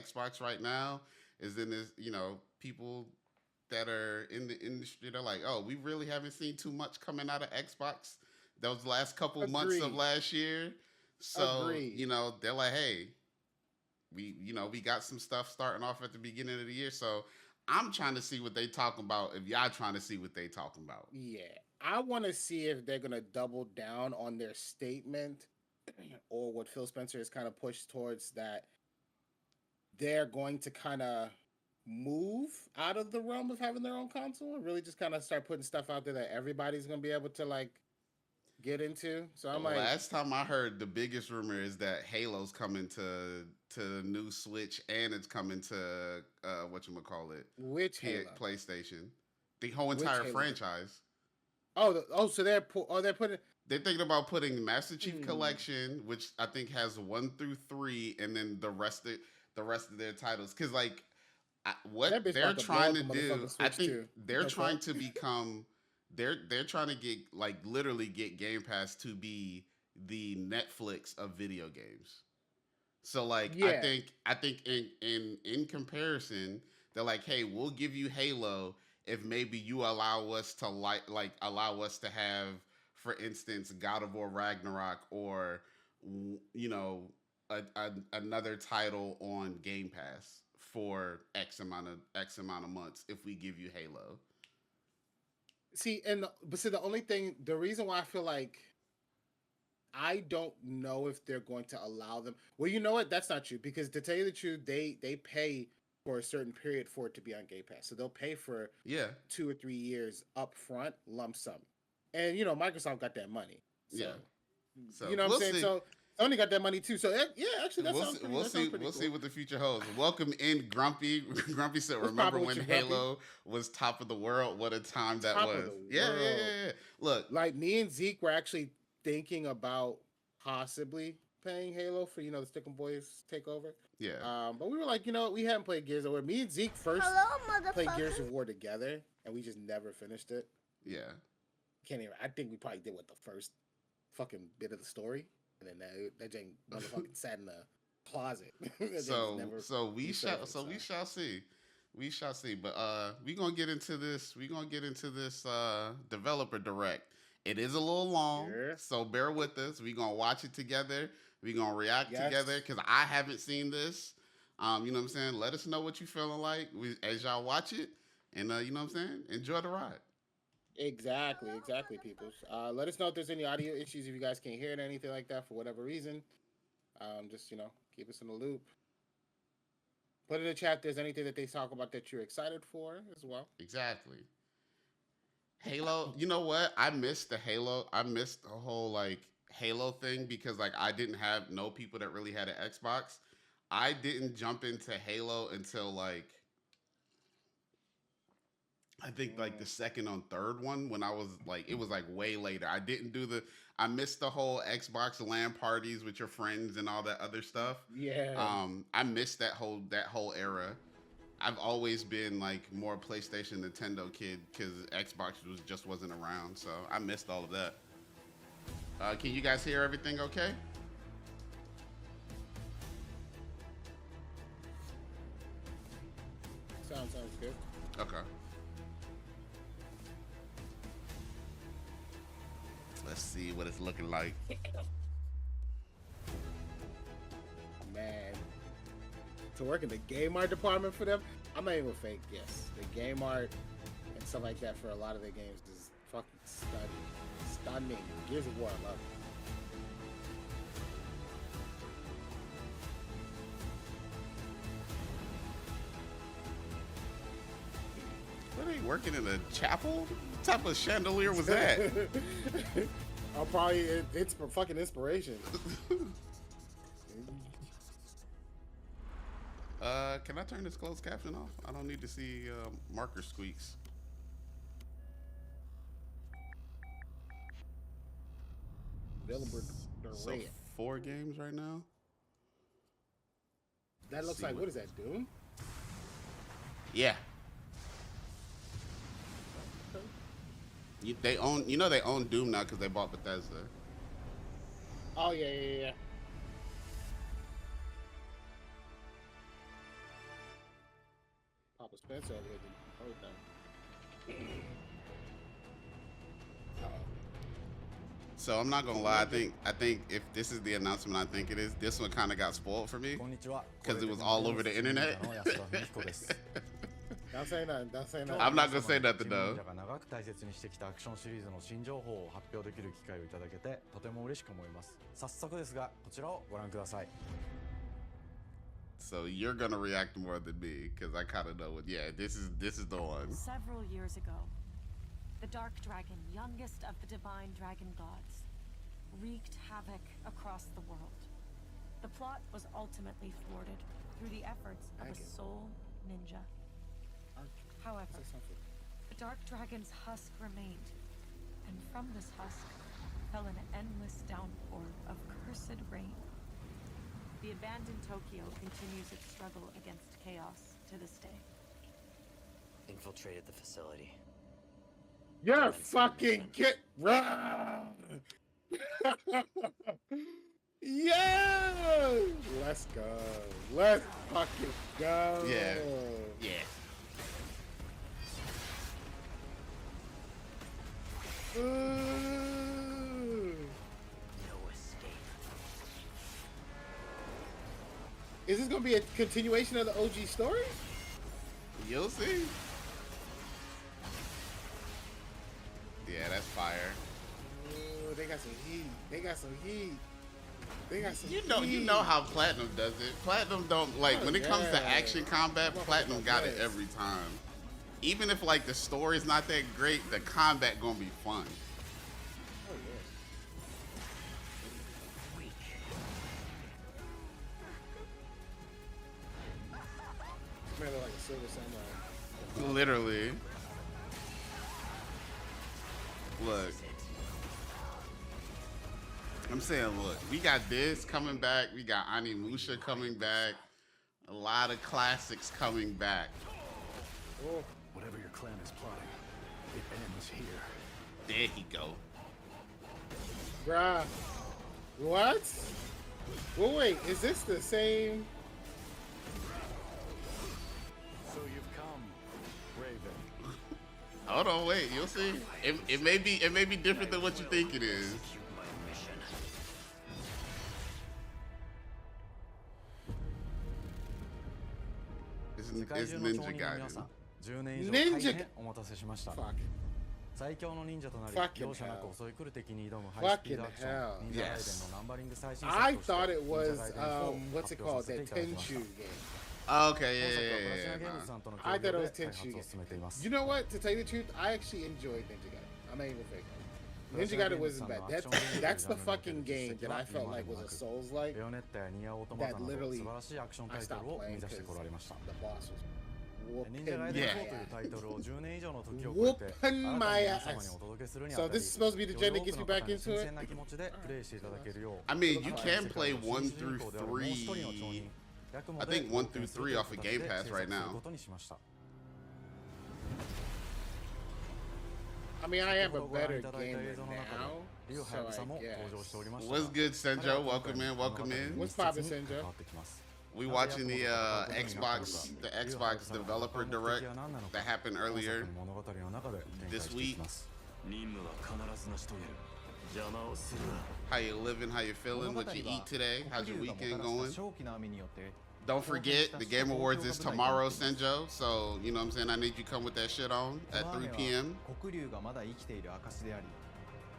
Xbox right now is in this, people that are in the industry, they're like, oh, we really haven't seen too much coming out of Xbox those last couple months of Agreed. last year. So, Agreed. they're like, hey, we got some stuff starting off at the beginning of the year. So I'm trying to see what they talking about. If y'all trying to see what they talking about. Yeah. I want to see if they're going to double down on their statement or what Phil Spencer has kind of pushed towards that they're going to kind of move out of the realm of having their own console and really just kind of start putting stuff out there that everybody's going to be able to like get into. So The I'm like, last time I heard, the biggest rumor is that Halo's coming to the new Switch and it's coming to what you call it, which Halo? PlayStation, the whole Which entire Halo? franchise. So they're putting. They're thinking about putting Master Chief Hmm. Collection, which I think has 1 through 3, and then the rest of their titles. Because like That what bitch they're about to blow trying up to the do, motherfucking I Switch think too. they're Okay. trying to become they're trying to get like literally get Game Pass to be the Netflix of video games. So like Yeah. I think in comparison, they're like, hey, we'll give you Halo if maybe you allow us to allow us to have, for instance, God of War Ragnarok or another title on Game Pass for X amount of months if we give you Halo. See, but see, the only thing, the reason why I feel like I don't know if they're going to allow them. Well, you know what? That's not true because to tell you the truth, they pay for a certain period for it to be on Game Pass. So they'll pay for Yeah, 2 or 3 years up front, lump sum. And Microsoft got that money. yeah. So you So know what I'm we'll saying? see. So Sony got that money too. So yeah, actually that We'll sounds see. pretty We'll that sounds see. pretty We'll see cool. what the future holds. Welcome in, Grumpy. Grumpy said, What's "Remember popping with when you, Grumpy? Halo was top of the world? What a time that Top of the was." Yeah, yeah, world. yeah, yeah. Look, Like me and Zeke were actually thinking about possibly paying Halo for the Stick 'em Boys takeover. yeah, But we were like, we hadn't played Gears of War. Me and Zeke first Hello, played Gears motherfucker. of War together, and we just never finished it. yeah. Can't even. I think we probably did what the first fucking bit of the story, and then that Jane motherfucking sat in the closet. That Jane just so, never so we shall. resurfaced. So we So shall see. We shall see. But we gonna get into this. We gonna get into this developer direct. It is a little long, yeah, so bear with us. We gonna watch it together. We gonna react together yes, because I haven't seen this. You know what I'm saying? Let us know what you feeling like as y'all watch it, and you know what I'm saying? Enjoy the ride. exactly, Hello, exactly, people. motherfucker. Let us know if there's any audio issues if you guys can't hear it or anything like that for whatever reason. Just keep us in the loop. Put in the chat if there's anything that they talk about that you're excited for as well. Exactly. Halo. You know what? I missed the Halo. I missed the whole like Halo thing because like I didn't have no people that really had an Xbox. I didn't jump into Halo until like I think like the Mm, second or third one when I was like it was like way later. I didn't do the I missed the whole Xbox LAN parties with your friends and all that other stuff. yeah, I missed that whole era. I've always been like more PlayStation Nintendo kid because Xbox just wasn't around, so I missed all of that. Can you guys hear everything okay? sounds good. Okay. Let's see what it's looking like. Man, to work in the game art department for them, I'm not even fake. Yes, the game art and stuff like that for a lot of their games is fucking stunning, stunning. Gears of War, I love it. What are they working in a chapel? What type of chandelier was that? I'll probably it's for fucking inspiration. Can I turn this closed caption off? I don't need to see marker squeaks. Available So Durant. 4 games right now. That Let's looks see like what. what is that, Doom? Yeah, Okay. they own. They own Doom now because they bought Bethesda. Oh yeah, yeah, yeah. Spencer over here did everything. So I'm not gonna lie. I think if this is the announcement, I think it is. This one kind of got spoiled for me because it was all over the internet. Don't say nothing. Don't say nothing. I'm not gonna say nothing though. 長く大切にしてきたアクションシリーズの新情報を発表できる機会をいただけてとても嬉しく思います。早速ですがこちらをご覧ください。 So you're gonna react more than me because I kind of know what. Yeah, this is the one. Several years ago, the Dark Dragon, youngest of the divine dragon gods, wreaked havoc across the world. The plot was ultimately thwarted through the efforts of a soul ninja. However, the Dark Dragon's husk remained, and from this husk fell an endless downpour of cursed rain. The abandoned Tokyo continues its struggle against chaos to this day. Infiltrated the facility. You're fucking get run. Yeah, let's go. Let's fucking go. Yeah. Yeah. No escape. Is this gonna be a continuation of the OG story? You'll see. Yeah, that's fire. Oh, they got some heat. They got some heat. They got some You heat. know how Platinum does it. Platinum don't like when it comes to action combat. Platinum got it every time. Even if like the story's not that great, the combat gonna be fun. Oh yeah. Weak. Man, look like a silver samurai. Literally. Look. I'm saying, look, we got this coming back. We got Animusha coming back. A lot of classics coming back. Oh. Whatever your clan is plotting, it ends here. There he go. Bruh. What? Well, wait, is this the same? So you've come, Raven. Hold on, wait. You'll see. It may be different than what you think it is. Execute my mission. It's Ninja Gaiden. 10年以上大変お待たせしました。 Fuck. 最強の忍者となり Fucking 容赦なく hell. 襲い来る敵に挑むハイスピードアクション Fucking hell. 忍者ガイデンのナンバリング最新 I 作として thought it 忍 was 者ガイデン4 what's it 発 called? 表させて That いただきました Tenchu game. Okay, 本 yeah, 作は yeah, プラチナ yeah, ゲーム yeah. ズさんとの I 協 thought 力 it was で開 Tenchu 発を進めています You know what? To tell you the truth, I actually enjoyed Ninja Gaiden. I'm not even fake. Ninja Gaiden wasn't bad. That's the fucking game that I felt like was a Souls-like. ベヨネッタやニアオートマタなど That 素 literally 晴らしいアクションタ I イト stopped ルを生 playing み出して because こられました the boss was 忍 whooping 者ガイ my デン Yeah. 4という ass. タイトルを10年以上の時を超えて Whooping あなた my の皆様に ass. お届けするにあた So り this is supposed to be the よ gen り that 多く gets の you 方 back に into 新 it? 鮮な気持ちでプレイしていただけるよう I mean, you 世 can 界 play の 1 新 through 主人公であるもう一人の町 3. 人ヤクモ I で think 1 through 貢献する 3 off of 形 Game で Pass 制 right 作する now. ことにしました I mean, I 先 have ほ a どご覧 better いただいた gamer 映像の中で now, リュウハ so ヤブサ I も guess. 登場しておりました What's good, Senjo? Welcome in, welcome in. What's poppin', Senjo? We watching the Xbox developer direct that happened earlier this week. 任務は必ず成し遂げる。邪魔をするな。 How you living? How you feeling? What you eat today? How's your weekend going? 正気の網によって Don't forget, the Game Awards is tomorrow, Senjo. So, you know what I'm saying? I need you to come with that shit on at 3 p.m. 黒龍がまだ生きている証であり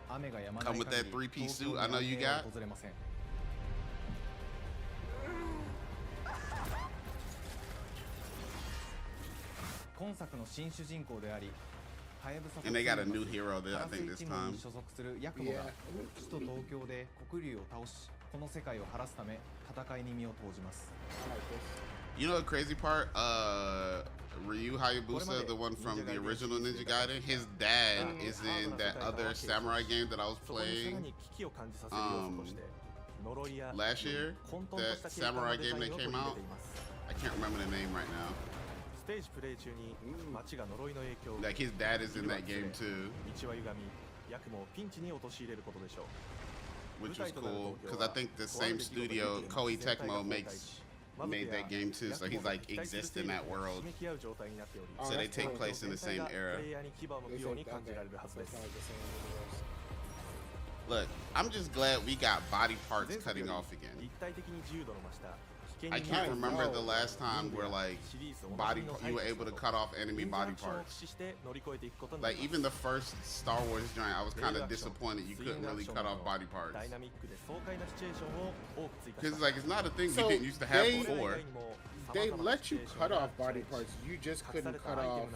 雨が止まない Come with that 限り 3-piece 東京 suit I know you には got. 訪れません今作の新主人公でありハヤブサ And they got a new hero there, I think, this カラ time. ス一門に所属するヤクモが首都東京で黒龍を倒しこの世界を晴らすため戦いに身を投じます I like this. You know the crazy part? Ryu Hayabusa, the one from the original Ninja Gaiden, his dad is in that other samurai game that I was playing last year. That samurai game that came out. I can't remember the name right now. ステージプレイ中に街が呪いの影響を受 Like his dad is in that game too, け道は歪みヤクモをピンチに陥れることでしょう which was cool because I think the same studio, Koei Tecmo, makes made that game too, so he's like exists in that world. 刺激合う状態になっており So they that's take cool. place in the 全体 same が era. プレイヤーに牙を向くように感じられるはず So で it's す kind of like the same universe. Look, I'm just glad we got body parts 前作よ cutting り off again. 立体的に自由度の増した I can't remember the last time where like body you were able to cut off enemy body parts. Like even the first Star Wars joint, I was kind of disappointed you couldn't really cut off body parts. Because like it's not a thing So we didn't used to have they- before. They let you cut off body parts. You just couldn't cut off.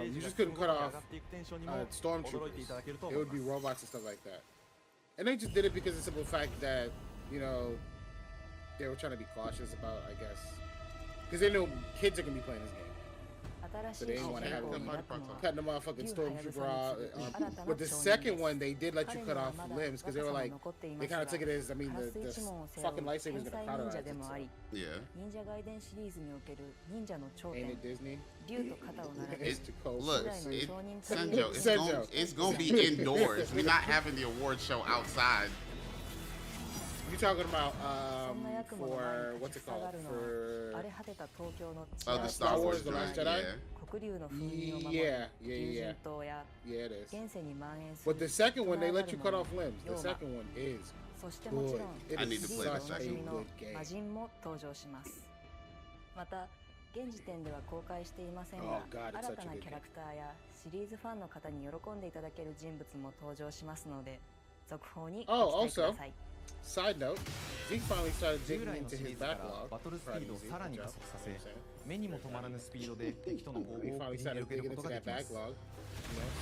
You just couldn't cut off stormtroopers. It would be robots and stuff like that. And they just did it because of the simple fact that, you know, they were trying to be cautious about, I guess, because they know kids are gonna be playing this game. 新し So い they 主 didn't want to 人 have 公 them になったのは cutting the motherfucking stormtrooper off. 新たな But the 証人 second です one, they did let you cut off 彼にはまだ limbs because they were 若さも like, 残ってい they ます kind が of took it as, I mean, カラス the 一門を背負 fucking う lightsaber 天 is 才 gonna 忍 cauterize 者でもあ itself. り Yeah. 忍者外伝シリーズにおける忍者の頂 Ain't 点 it Disney? 竜と肩を並べ It's too cold. Look, Senjo, it, Senjo. Senjo, it's gonna be indoors. We're not having the award show outside. You talking about そんな役もの前 for に what's 立 it ちふさが called るのは for 荒れ果てた東京の Oh, the 地 Star Wars, Wars The Last joint. Jedi? Yeah. 黒竜の封印を守る Yeah, 竜 yeah, 神島や yeah, it is. 現世に蔓延す But る the second one, they 人 let you cut な off るもの limbs. The ヨーマ second one is そしてもち good. ろん It I need is to シ play リー the ズおな such じ a みの good game. 魔人も登場しますまた現時点では公開していません Oh が God, it's 新 such た a な good キャ game. ラクターやシリーズファンの方に喜んでいただける人物も登場しますので続報にご Oh, 期待ください Side note, Zeke finally started 従 digging 来の into シリ his ーズから backlog. バトルスピードを Proud of you, Zeke. さらに Good 加 job. 速させ You know what I'm saying? 目にも止まらぬスピードで敵との攻 He 防を finally 繰り started 広げる digging こと into がで that きます backlog.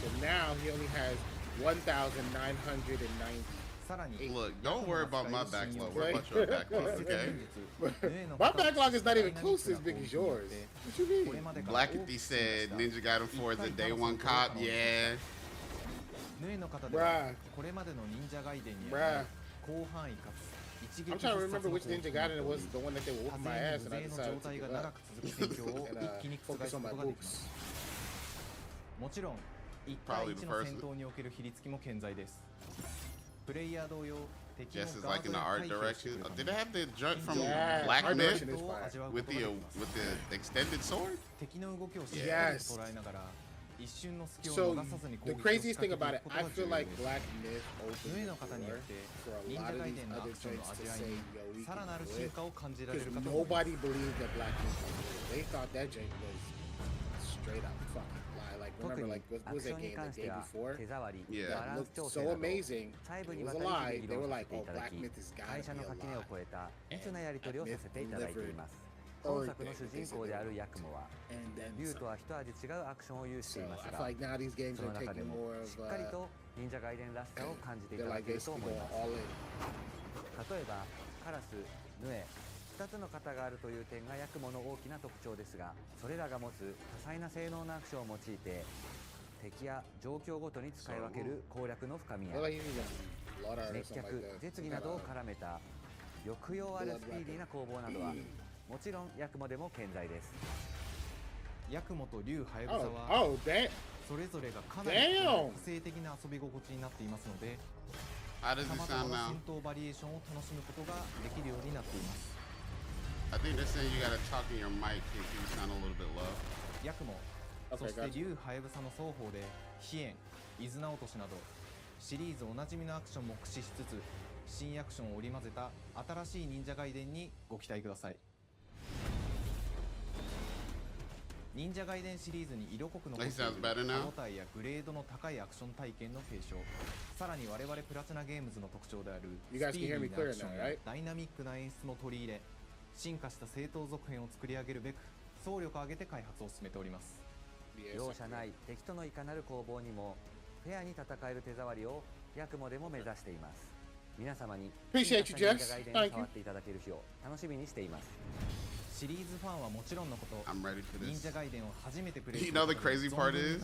So now he only has 1,990. さらに Look, don't worry about my backlog. Worry about your backlog, okay? My backlog is not even close to as big as yours. What you mean? Blackity said Ninja Gaiden 4 is a day one cop. Yeah. ヌエの方では Bruh. これまでの忍者ガイデンに Bruh. 広範囲かつ一撃 I'm 必 trying to 殺 remember の which 攻撃 Ninja に Gaiden it よ was り the one that they were 多 whooping 勢 my に ass 無 and I 勢の decided 状 to 態 give が up 長く続く戦況を and 一気に覆 focus す on こ my とができます books. もちろん1対1の戦闘における比率も健在ですプレイヤー同様敵の Just as ガ like ー in ド the に art 回避をして direction. くる Did they have the joint from Yeah, Black art Myth direction is を fire. 味わうこ with と the ができます with the extended sword? 敵の動きをしっかり Yes. と捉えながら一瞬の隙を So 逃さずに攻 the 撃を仕 craziest thing 掛 about けてい it, くこと I が feel 重要 like です Black Myth ヌ opened エ the の方によ door って for a 忍 lot 者 of ガイ these デンのア other クションの joints to 味わい say, に yo, we さら can なる do 進 it. 化を感じられる Because かと思います nobody believed that Black Myth could do it. They thought that joint was straight up fucking lie. Like, 特 remember, に like, what アク was ショ that ンに game 関 the して day は before? 手触り Yeah. バラ That ンス looked 調整 so など amazing. 細部 It に was わ a た lie. り議 They 論 were さ like, せてい oh, ただ Black き Myth has got 会 to 社 be の a 垣根を lie. 越えた密なやり取りをさせていただいています And 本作の主人公であるヤクモは then 竜 some. とは一味違うアクションを有して So いま I す feel が like now these games その are 中で taking も more し of っかりと忍者ガイデンらしさを感じていた they're だ like けると basically 思い going ます all in. 例えばカラス、ヌエ2つの型があるという点がヤクモの大きな特徴ですがそれらが持つ多彩な性能のアクションを用いて敵や状況ごとに使い分ける攻略の深みや They're like using blood art or 熱 something 脚 like that. 絶技などを絡めた抑揚あるスピーディーな攻防などはもちろんヤクモでも健在ですヤクモと竜ハヤブサ Oh, は oh, that. それぞれがかなり Damn! 個性的な遊び心地になっていますので How does さ it まざま sound な now? 戦闘バリエーションを楽しむことができるようになっています I think they're saying you gotta talk in your mic in case you sound a little bit low. ヤクモ Okay, そして gotcha. 竜ハヤブサの双方で飛燕、伊豆直しなどシリーズおなじみのアクションも駆使しつつ新アクションを織り交ぜた新しい忍者ガイデンにご期待ください忍者ガイデンシリーズに色濃く残ってい That る sounds better now. 手応えやグレードの高いアクション体験の継承さらに我々プラチナゲームズの特徴である You ス guys ピ can ー hear ディ me ーなア clear クション now, や right? ダイナミックな演出も取り入れ進化した正当続編を作り上げるべく総力を挙げて開発を進めております Yeah, 容 it's 赦ない敵とのいかなる攻防にもフェアに戦える手触りをヤクモでも目指しています皆様に Appreciate you, 進化した忍者 Jess. ガイデン Thank を you. 触っていただける日を楽しみにしていますシリーズファンはもちろんのこと I'm ready for 忍 this. 者ガイデンを初めてプレイ You know the crazy part is,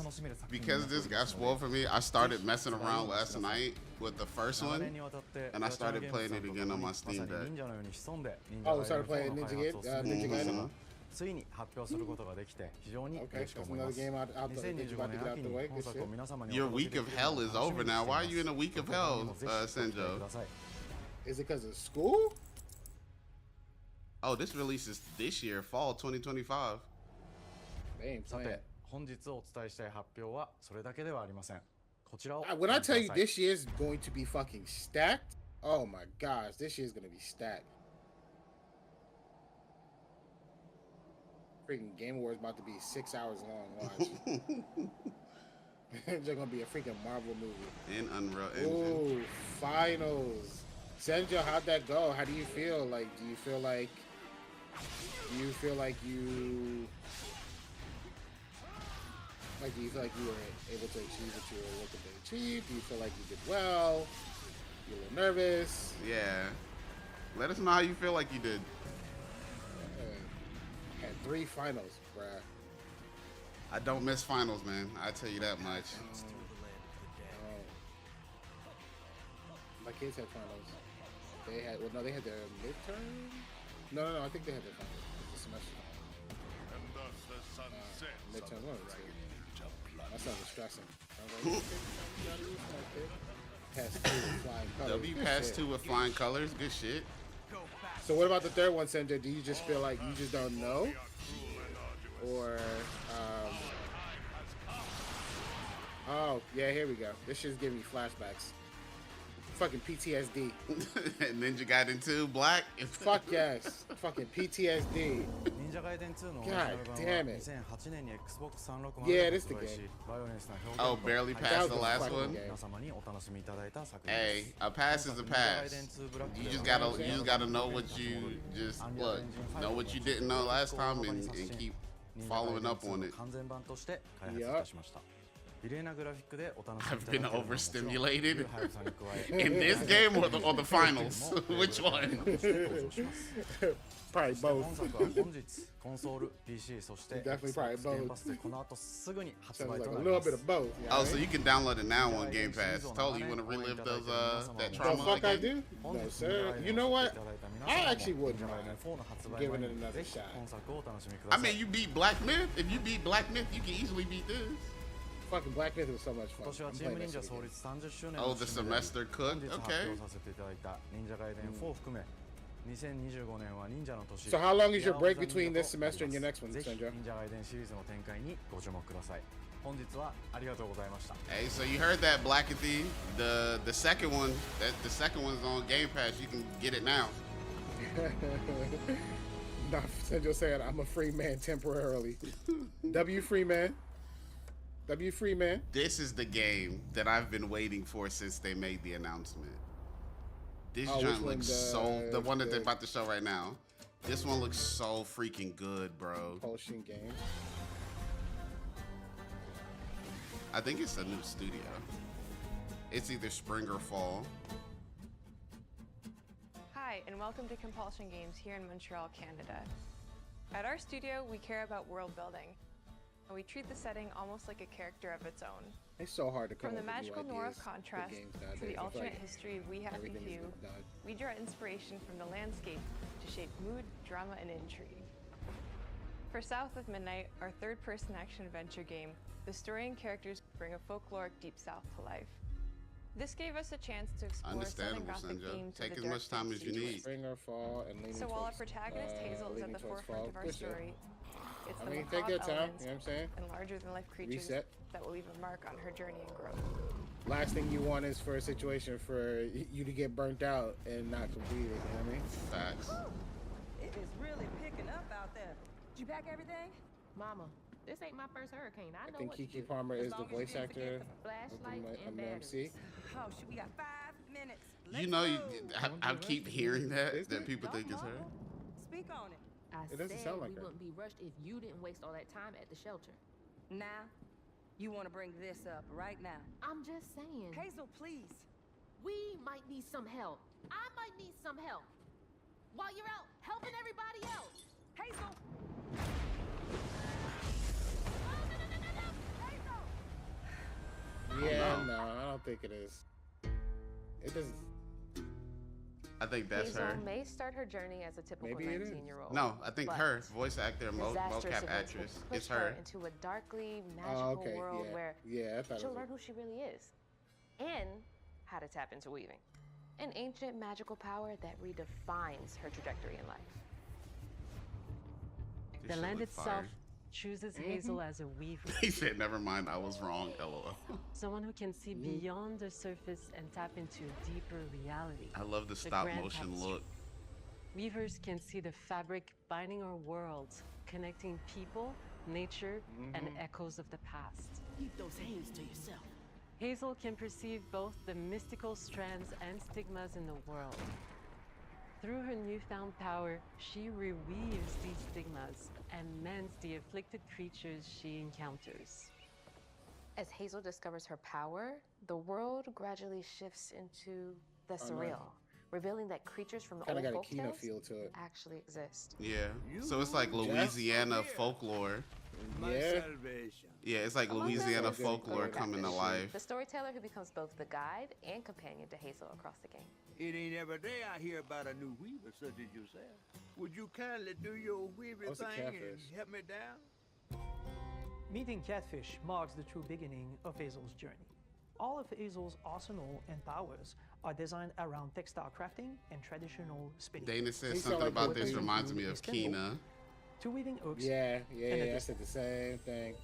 because this got spoiled for me, I started messing around last night with the first one, and I started playing it again on my Steam Deck. Oh, we started playing Ninja Ninja Gaiden? ついに発表することができて非常に Okay, 嬉しく that's 思いま another す game out there that you're 2025 about to 年 get out 秋 the に way. 本 Good 作を shit. 皆様に Your お届 week け of できる hell のを is 楽しみ over に now. してい Why ま are す you in a week of どうぞ hell, ぜひご期待 Senjo? ください Is it because of school? Oh, this releases this year, fall 2025. They ain't さ playing. て本日お伝えしたい発表はそれだけではありません。こちらを When I tell you ご覧ください this year's going to be fucking stacked, oh my gosh, this year's gonna be stacked. Freaking Game Awards about to be 6 hours long. Watch. It's gonna be a freaking Marvel movie. In Unreal Engine. Ooh, finals. Senja, how'd that go? How do you feel? Like, do you feel like you do you feel like you were able to achieve what you were looking to achieve? Do you feel like you did well? You a little nervous? Yeah. Let us know how you feel like you did. Had 3 finals, bruh. I don't miss finals, man. I tell you that much. My kids had finals. They had they had their midterm. No, I think they had their finals. The semester. Midterm one or 2. That sounds stressing. I was like, pass 2 with flying colors. W Good pass shit. 2 with flying colors. Good shit. So what about the third one, Senja? Do you just feel like you just don't know? Or, oh, yeah, here we go. This shit's giving me flashbacks. Fucking PTSD. Ninja Gaiden 2 Black. Fuck yes. Fucking PTSD. 忍者ガイデン2の God オリジナル版は damn it. 2008年に Xbox 360 Yeah, で this the 発売し game. バイオレンスな Oh, 表現 barely と passed the That was last the fucking one. game. 皆様にお楽しみいただいた作品で Hey, す。 a pass is a pass. You just gotta know what you just look, know what you didn't know last time and keep following up on it. 完全版として開発いたしました。綺麗なグラフィックでお楽しみい I've ただけ been るのはもちろん overstimulated いう速さに加え in this game or the finals. Which one? 登場します Probably そして both. 本作は本日コンソール PC そして Definitely probably Xbox Game both. Pass でこの後すぐに発 Sounds 売 like と a なり little ま bit す of both. You know Oh, what I so mean? you can download it now on Game Pass. Totally, you want to relive those that The trauma fuck I again? do? No, sir. You know what? I actually wouldn't mind giving it another shot. I mean, you beat Black Myth. If you beat Black Myth, you can easily beat this. Fucking Black Myth was so much 今 fun. 年は I'm チーム playing 忍 that 者 shit 創 again. 立30周年 Oh, の the 節目で semester 本 cook. 日発 Okay. 表させていただいた忍者ガイデン4を含め2025年は忍者の年 So how long is your break いや between 忍者 this となり semester and your ま next す one, ぜひ Senja? 忍者ガイデンシリーズの展開にご注目ください本日はありがとうございました Hey, so you heard that, Blackathy? The second one, the second one's on Game Pass. You can get it now. Nah, Senja saying I'm a free man temporarily. W free man. W free man. This is the game that I've been waiting for since they made the announcement. This Oh, which joint one? looks so the one that they're The- about to show right now. This one looks so freaking good, bro. Potion game. I think it's a new studio. It's either spring or fall. Hi, and welcome to Compulsion Games here in Montreal, Canada. At our studio, we care about world building, and we treat the setting almost like a character of its own. It's so hard to come From the up with new magical noir ideas of for contrast games to nowadays. the I feel alternate like history we have to everything is view, done. we draw inspiration from the landscape to shape mood, drama, and intrigue. For South of Midnight, our third-person action-adventure game, the story and characters bring a folkloric Deep South to life. This gave us a chance to explore southern Understandable, gothic Senja. themes Take of as the much time as you need. Spring or fall and leaning So while our towards, protagonist Hazel is at leaning the towards forefront fall. of our Good shit. story, it's I the mean, macabre take your time. elements You know what I'm saying? and larger-than-life creatures Reset. that will leave a mark on her journey and growth. Last thing you want is for a situation for you to get burnt out and not complete it. You know what I mean? Facts. It is really picking up out there. Did you pack everything? Mama, this ain't my first hurricane. I know I think what Kiki to do. Palmer As is the long as you voice didn't forget actor the of flashlight and the MC. batteries. Oh, shoot, we got 5 minutes. You Let's know, go. I keep hearing that Is it? people think it's her. Speak on it. I It doesn't said sound like we her. wouldn't be rushed if you didn't waste all that time at the shelter. Now, you want to bring this up right now. I'm just saying. Hazel, please. We might need some help. I might need some help. While you're out helping everybody else. Hazel! No, no, no, no, no, no! Hazel! Yeah, know. no, I don't think it is. It doesn't. I think that's Hazel her. may start her journey as a typical Maybe it is. 19-year-old. No, I think but her voice actor, disastrous mocap events actress. will push It's her. into a darkly magical Oh, okay. world Yeah. where Yeah, I thought it she'll was. learn who she really is and how to tap into weaving, an ancient magical power that redefines her trajectory in life. The shit land look itself fire. chooses Hazel as a weaver. He said, "Never mind, I was wrong." LOL. Someone who can see beyond the surface and tap into a deeper reality. I love the stop grand motion tapestry. look. Weavers can see the fabric binding our worlds, connecting people, nature, and echoes of the past. Keep those hands to yourself. Hazel can perceive both the mystical strands and stigmas in the world. Through her newfound power, she reweaves these stigmas and mends the afflicted creatures she encounters. As Hazel discovers her power, the world gradually shifts into the surreal, revealing that creatures from Kind old of got a Kino folktales feel to it. actually exist. Yeah. So it's like Louisiana folklore. Yeah. Yeah, it's like Among Louisiana them, folklore coming to life. the storyteller who becomes both the guide and companion to Hazel across the game. It ain't every day I hear about a new weaver such as yourself. Would you kindly do your weaving What's a thing and catfish? help me down? Meeting Catfish marks the true beginning of Hazel's journey. All of Hazel's arsenal and powers are designed around textile crafting and traditional spinning. Dana says He something sound like about this Whitney. reminds me of Kina. To weaving hooks. Yeah, and a I said the same thing.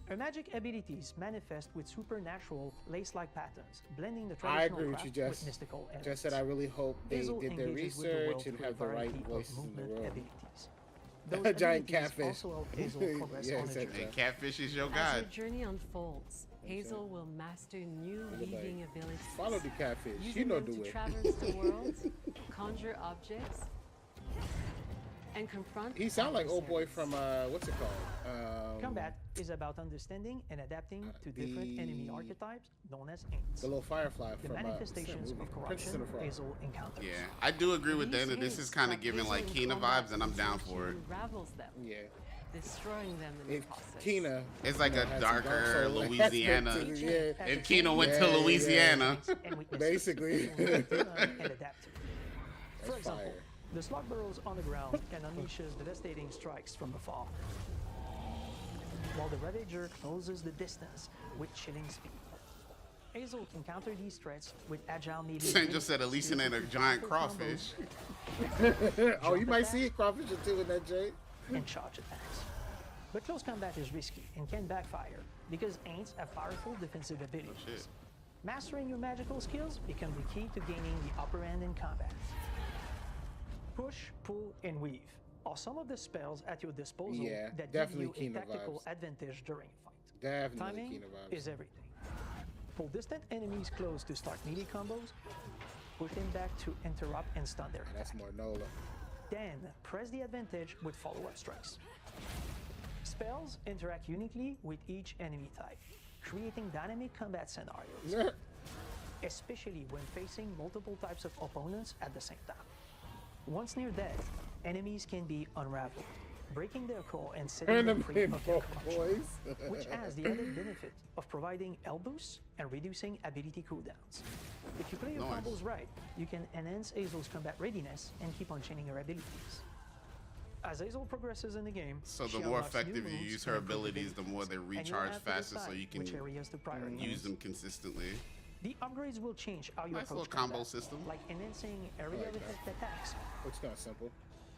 Her magic abilities manifest with supernatural lace-like patterns, blending the I traditional agree with craft you, Jess. with mystical elements. Just said I really hope they Hazel did their engages with the world research and through a have the right variety of voices in the movement room. abilities. A Those giant abilities catfish. also help Hazel progress Yeah, on he her said journey. Hey, Catfish is your As her guide. journey unfolds, Hazel will master new Look weaving like, abilities. follow the catfish. Using You know them do to it. traverse the world, conjure objects, and confront. He sound like old boy adversaries. from what's it called? Combat is about understanding and adapting to different enemy the- archetypes known as ain'ts. The little firefly The from manifestations movie? of Princess corruption and the Frog. Hazel encounters. Yeah, I do agree with These Dana. This is hints kind of that giving Hazel like in Kina combat vibes, and I'm down for it. Unravels them, Yeah. destroying them in the If process. Kina, It's like you a know, had some darker Dark Soul Louisiana. aspect to it, yeah. If Kina went to Yeah, yeah, yeah. Louisiana, And weaknesses Basically. that you'll need to learn and adapt to. For That's example, fire. the slug burrows on the ground and unleashes devastating strikes from afar, while the Ravager closes the distance with chilling speed. Hazel can counter these threats with agile melee. Saint just said Elysian and a giant crawfish. Oh, you might see a crawfish or two in that Jay. and charge attacks. But close combat is risky and can backfire because ain'ts have powerful defensive abilities. shit. Mastering your magical skills becomes the key to gaining the upper hand in combat. Push, pull, and weave are some of the spells at your disposal Yeah, that give definitely you a Kino tactical vibes. advantage during a fight. Definitely Timing Kina vibes. is everything. Pull distant enemies close to start melee combos, push them back to interrupt and stun their That's attack. more Nola. Then press the advantage with follow-up strikes. Spells interact uniquely with each enemy type, creating dynamic combat scenarios, especially when facing multiple types of opponents at the same time. Once near death, enemies can be unraveled, breaking their core and setting them free of their corruption, which has the added benefit of providing L boosts and reducing ability cooldowns. If you play your Nice. combos right, you can enhance Hazel's combat readiness and keep on chaining her abilities. As Hazel progresses in the game, So she the more unlocks new effective you moves use and her improved abilities, the more they and you'll recharge have to faster, so decide you can which areas to prioritize. use them consistently. The upgrades will change how you Nice approach little combo combat, system. like enhancing area like that. effect attacks It's kind of simple.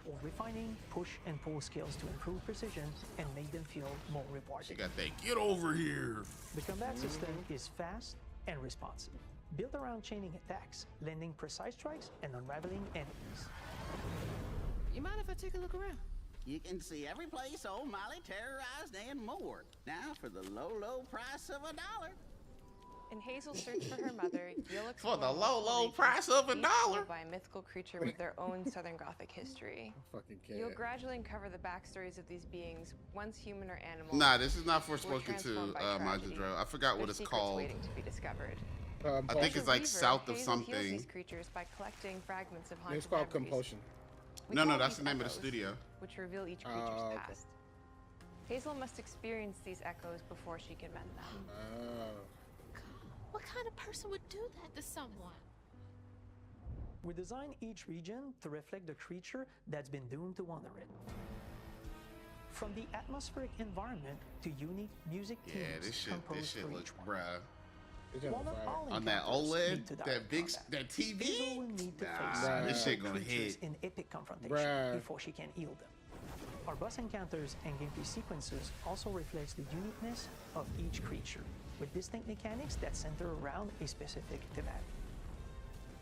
or refining push and pull skills to improve precision and make them feel more She rewarding. got that get over here. The combat system is fast and responsive, built around chaining attacks, landing precise strikes, and unraveling enemies. You mind if I take a look around? You can see every place old Molly terrorized and more. Now for the low, low price of $1. In Hazel's search for her mother, you'll For explore the low, multiple low regions, price of each $1. ruled by a mythical creature with their own Southern Gothic history. Fucking You'll cat. gradually uncover the backstories of these beings, once human or animal. Nah, this is not were Forspoken transformed 2, by tragedy. Majidro. I forgot what Their it's secrets called. waiting to be discovered. I think As it's a like weaver, south of Hazel heals something. these creatures by collecting fragments of haunted It's called memories. Compulsion. We No, call that's these the name of the echoes, studio. which reveal each creature's Oh, okay. past. Hazel must experience these echoes before she can mend them. What kind of person would do that to someone? We design each region to reflect the creature that's been doomed to wander it. From the atmospheric environment to unique music Yeah, themes this composed shit for looks, each one. bruh. While not all On that encounters OLED, lead to that direct big, combat, that TV. Hazel will need to face Nah, this shit multiple gonna creatures hit. in epic confrontation Bruh. before she can heal them. Our boss encounters and gameplay sequences also reflects the uniqueness of each creature, with distinct mechanics that center around a specific thematic.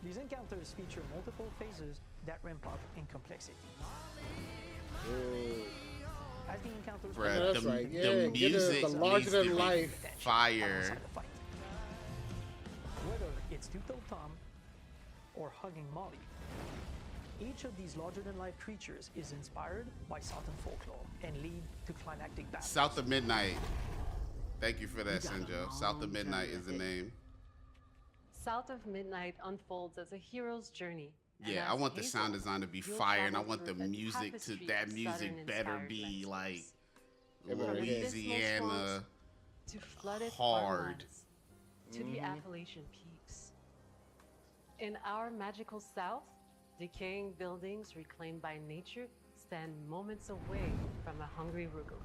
These encounters feature multiple phases that ramp up in complexity. As the encounters the music the larger than life fire. Whether it's Tuto Tom or hugging Molly, each of these larger-than-life creatures is inspired by Southern folklore and lead to climactic battles. South of Midnight. Thank you for that, Sinjo. South of Midnight is the name. South of Midnight unfolds as a hero's journey. Yeah, I want the sound design to be fire, and I want the music to that music better be like Louisiana to flooded hard. To the Appalachian peaks. In our magical South, decaying buildings reclaimed by nature stand moments away from a hungry Rugaloo.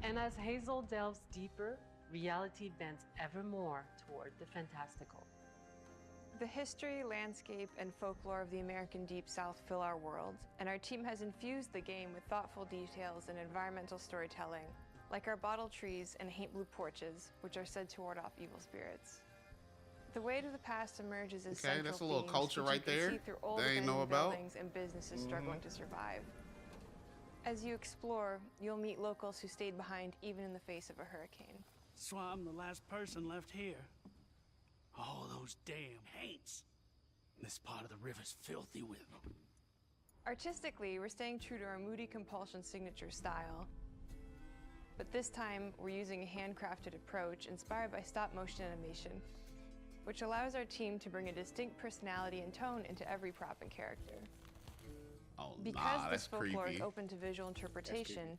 And as Hazel delves deeper, reality bends ever more toward the fantastical. The history, landscape, and folklore of the American Deep South fill our world, and our team has infused the game with thoughtful details and environmental storytelling, like our bottle trees and haint blue porches, which are said to ward off evil spirits. The way to the past emerges as central that's a little themes, culture which right you can there see through old they ain't know abandoned about. buildings and businesses struggling to survive. As you explore, you'll meet locals who stayed behind even in the face of a hurricane. So I'm the last person left here. All those damn haints. This part of the river's filthy with them. Artistically, we're staying true to our moody compulsion signature style. But this time, we're using a handcrafted approach inspired by stop-motion animation, which allows our team to bring a distinct personality and tone into every prop and character. Oh, Because nah, this that's folklore is creepy. open to visual interpretation,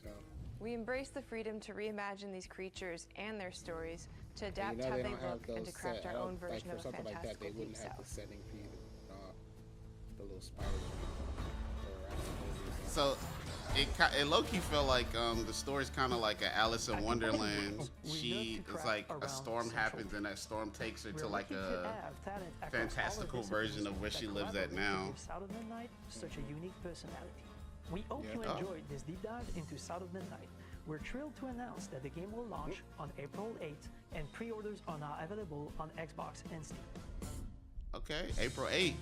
we embrace the freedom to reimagine these creatures and their stories to adapt how they look and to craft our own version of a something like that, they fantastical wouldn't deep have the south. setting for you to the little spiders. So it low-key felt like the story's kind of like a Alice in Wonderland. It's like a storm happens and that storm takes her to like a fantastical version of where she lives at now. South of Midnight, such a unique personality. We hope you enjoyed this deep dive into South of Midnight. We're thrilled to announce that the game will launch on April 8th, and pre-orders are now available on Xbox and Steam. Okay, April 8th.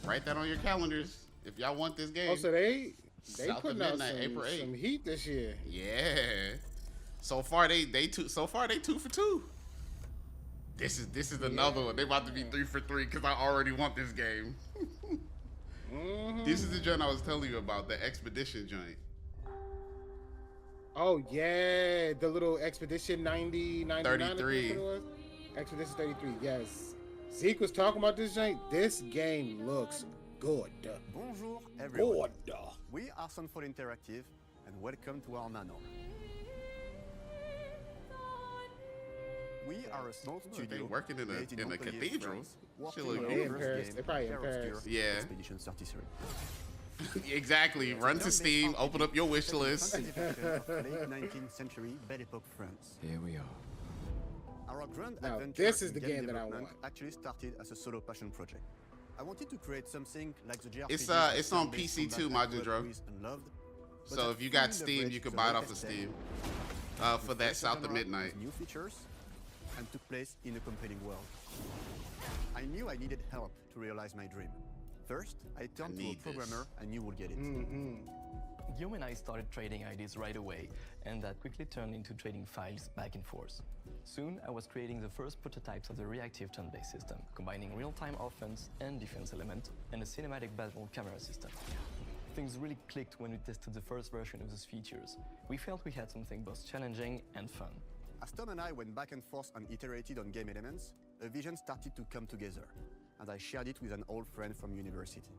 Write that on your calendars if y'all want this game. Oh, so they South of putting out Midnight, April 8th. some heat this year. Yeah. So far they 2 for 2. This is another one. They about to be 3 for 3 because I already want this game. This is the joint I was telling you about, the Expedition joint. Oh yeah, the little Expedition 90, 99, 33. Expedition 33, yes. Zeke was talking about this joint. This game looks good. Bonjour everyone. Good. We are Sunfall Interactive and welcome to our manor. We are a small studio. They working in a cathedral. Working Shit look on good. our first game, They're probably in Terror Paris. Obscure Yeah. Expedition 33. Exactly. Run to Steam, open up your wish list. Fantasy fiction of late 19th century Belle Epoque France. Here we are. Our grand Now, adventure this is in the game that I development want. actually started as a solo passion project. I wanted to create something like the JRPG. It's on PC too, Majindro. So if you got Steam, you can buy it off of Steam. For that South of Midnight. New features and took place in a compelling world. I knew I needed help to realize my dream. First, I turned to a programmer I knew would get it. Guillaume and I started trading ideas right away, and that quickly turned into trading files back and forth. Soon, I was creating the first prototypes of the reactive turn-based system, combining real-time offense and defense element, and a cinematic battle camera system. Things really clicked when we tested the first version of those features. We felt we had something both challenging and fun. As Tom and I went back and forth and iterated on game elements, a vision started to come together, and I shared it with an old friend from university.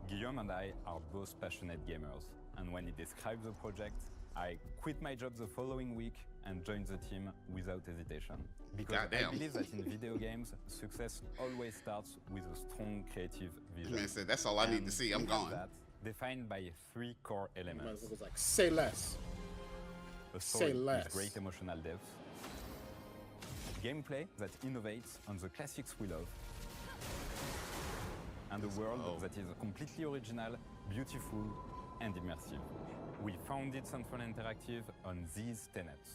Guillaume and I are both passionate gamers, and when he described the project, I quit my job the following week and joined the team without hesitation. Because Goddamn. I believe that in video games, success always starts with a strong creative vision. Man said, "That's all I need to see. I'm we have gone." That defined by 3 core elements. It was like, say less. A story Say less. with great emotional depth, gameplay that innovates on the classics we love, and a world that is completely original, beautiful, and immersive. We founded Central Interactive on these tenets: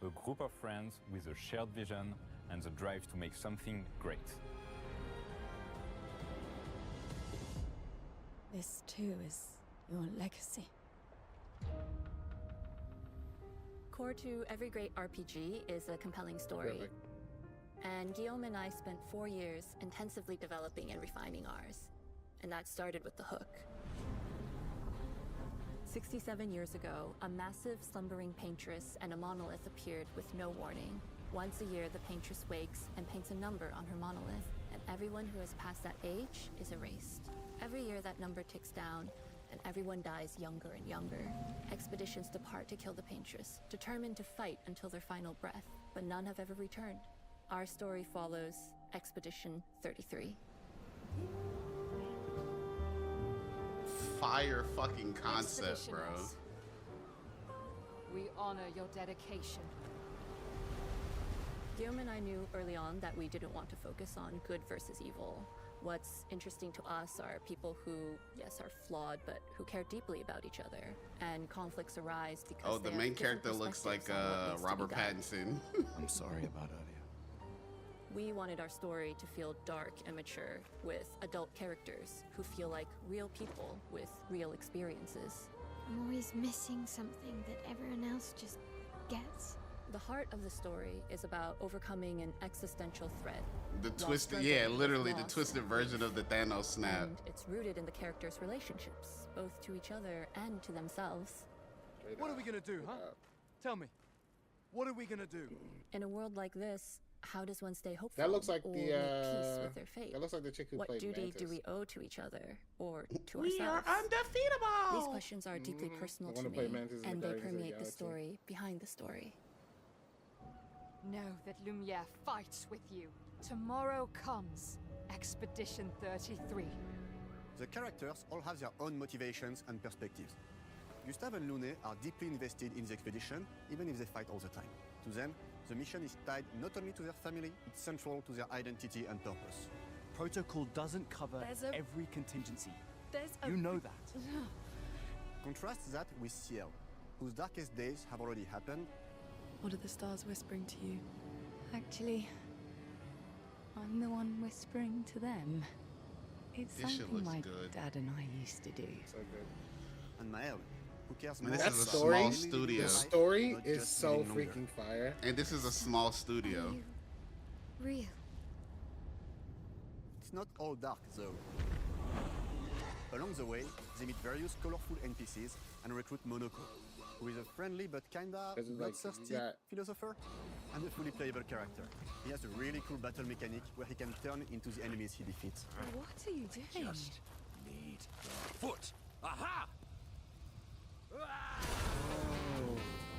a group of friends with a shared vision and the drive to make something great. This too is your legacy. Core to every great RPG is a compelling story. And Guillaume and I spent 4 years intensively developing and refining ours. And that started with the hook. 67 years ago, a massive slumbering paintress and a monolith appeared with no warning. Once a year, the paintress wakes and paints a number on her monolith, and everyone who has passed that age is erased. Every year, that number ticks down, and everyone dies younger and younger. Expeditions depart to kill the paintress, determined to fight until their final breath, but none have ever returned. Our story follows Expedition 33. Fire fucking concept, bro. We honor your dedication. Guillaume and I knew early on that we didn't want to focus on good versus evil. What's interesting to us are people who, yes, are flawed, but who care deeply about each other. And conflicts arise because oh, the main character looks like Robert Pattinson. I'm sorry about Aria. We wanted our story to feel dark and mature, with adult characters who feel like real people with real experiences. I'm always missing something that everyone else just gets. The heart of the story is about overcoming an existential threat. The twisted, yeah, literally the twisted version of the Thanos snap. And it's rooted in the characters' relationships, both to each other and to themselves. What are we gonna do, huh? Tell me. What are we gonna do? In a world like this, how does one stay hopeful? That looks like or the make peace with their fate? that looks like the chick who What played duty Mantis. do we owe to each other or to We ourselves? are undefeatable. These questions are deeply personal I to wanna play me, Mantis in and the they Guardians of the permeate the Galaxy. story behind the story. Know that Lumiere fights with you. Tomorrow comes Expedition 33. The characters all have their own motivations and perspectives. Gustave and Lune are deeply invested in the expedition, even if they fight all the time. To them, the mission is tied not only to their family, it's central to their identity and purpose. Protocol doesn't cover every contingency. You know that. Contrast that with Ciel, whose darkest days have already happened. What are the stars whispering to you? Actually, I'm the one whispering to them. It's This shit something looks my good. dad and I used to do. So good. And Maël, who cares Man, more this That is a story, small studio. the story not is just so living longer. freaking fire. And this is a small studio. Real. It's not all dark, though. Along the way, they meet various colorful NPCs and recruit Monoko, who is a friendly but kinda This is like, bloodthirsty yeah. philosopher and a fully playable character. He has a really cool battle mechanic where he can turn into the enemies he defeats. What are you doing? Just need the foot. Aha!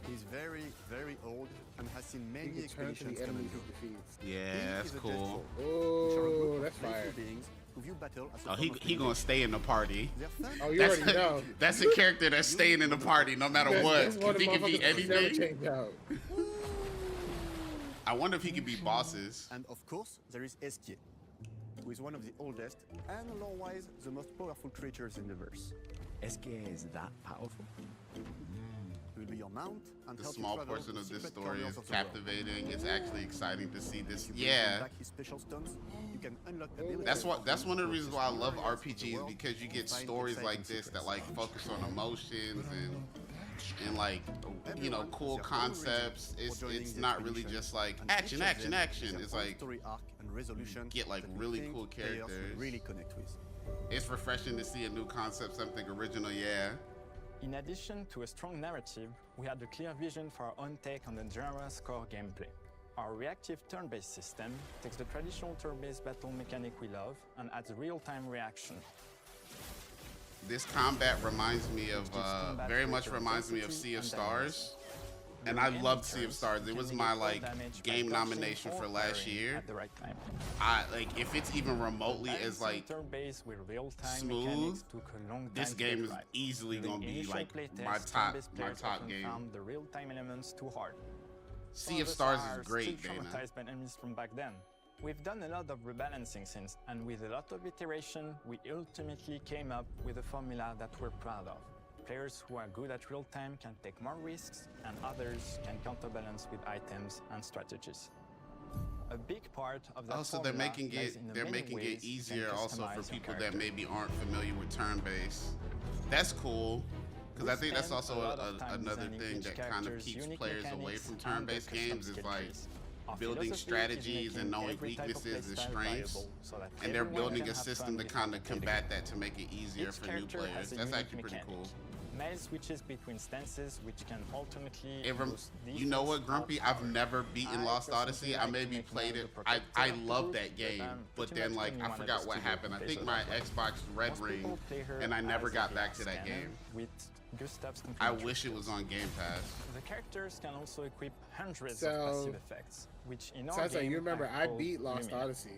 He's very, very old and has seen He many can turn to expeditions the come enemies and he go. defeats. Yeah, He that's is a cool. Dreadful, Oh, which are a group of that's playful fire. beings who view battle as a Oh, form of he gonna stay in the party. They're fun. Oh, you That's already know. That's a character that's staying in the party no matter what. That's one If of he the could be motherfuckers that never anything. change out. I wonder if he could be bosses. And of course, there is Esquier, who is one of the oldest and lore-wise the most powerful creatures in the verse. Esquier is that powerful? He will be your mount and The help you small travel portion to of this secret story corners is of the world. captivating. It's actually exciting to see this. If you bring him Yeah. back his special stones, you can unlock abilities. That's one of the reasons why I love RPGs, because you get stories like this that like focus on emotions and like, you know, cool concepts. It's not really just like action. It's like story arc and resolution get like that we really think cool players will characters. really connect with. It's refreshing to see a new concept, something original. Yeah. In addition to a strong narrative, we had a clear vision for our own take on the genre's core gameplay. Our reactive turn-based system takes the traditional turn-based battle mechanic we love and adds real-time reaction. This combat reminds me of, very much reminds me of Sea of Stars. And I loved Sea of Stars. It was my like game nomination for last year. At the right time. I like if it's even remotely as like turn-based with real-time smooth. mechanics took a long time This to game get is right. easily During gonna be initial like playtests, my turn-based players top often game. found the real-time elements too hard. Sea of Stars Some of us is are great, still Dana. traumatized by enemies from back then. We've done a lot of rebalancing since, and with a lot of iteration, we ultimately came up with a formula that we're proud of. Players who are good at real time can take more risks, and others can counterbalance with items and strategies. A big part of that Also, they're making it easier also for people that maybe aren't familiar with turn-based. That's cool, because I think that's also another thing that kind of keeps players away from turn-based games is like building strategies and knowing weaknesses and strengths, and they're building a system to kind of combat that to make it easier for new players. That's actually pretty cool. Mail switches between stances, which can ultimately you know what, Grumpy? I've never beaten Lost Odyssey. I maybe played it. I love that game, but then like I forgot what happened. I think my Xbox Red Ring, and I never got back to that game. I wish it was on Game Pass. The characters can also equip hundreds of passive effects, which in our Sounds like game you remember are I called beat Lost Lumion. Odyssey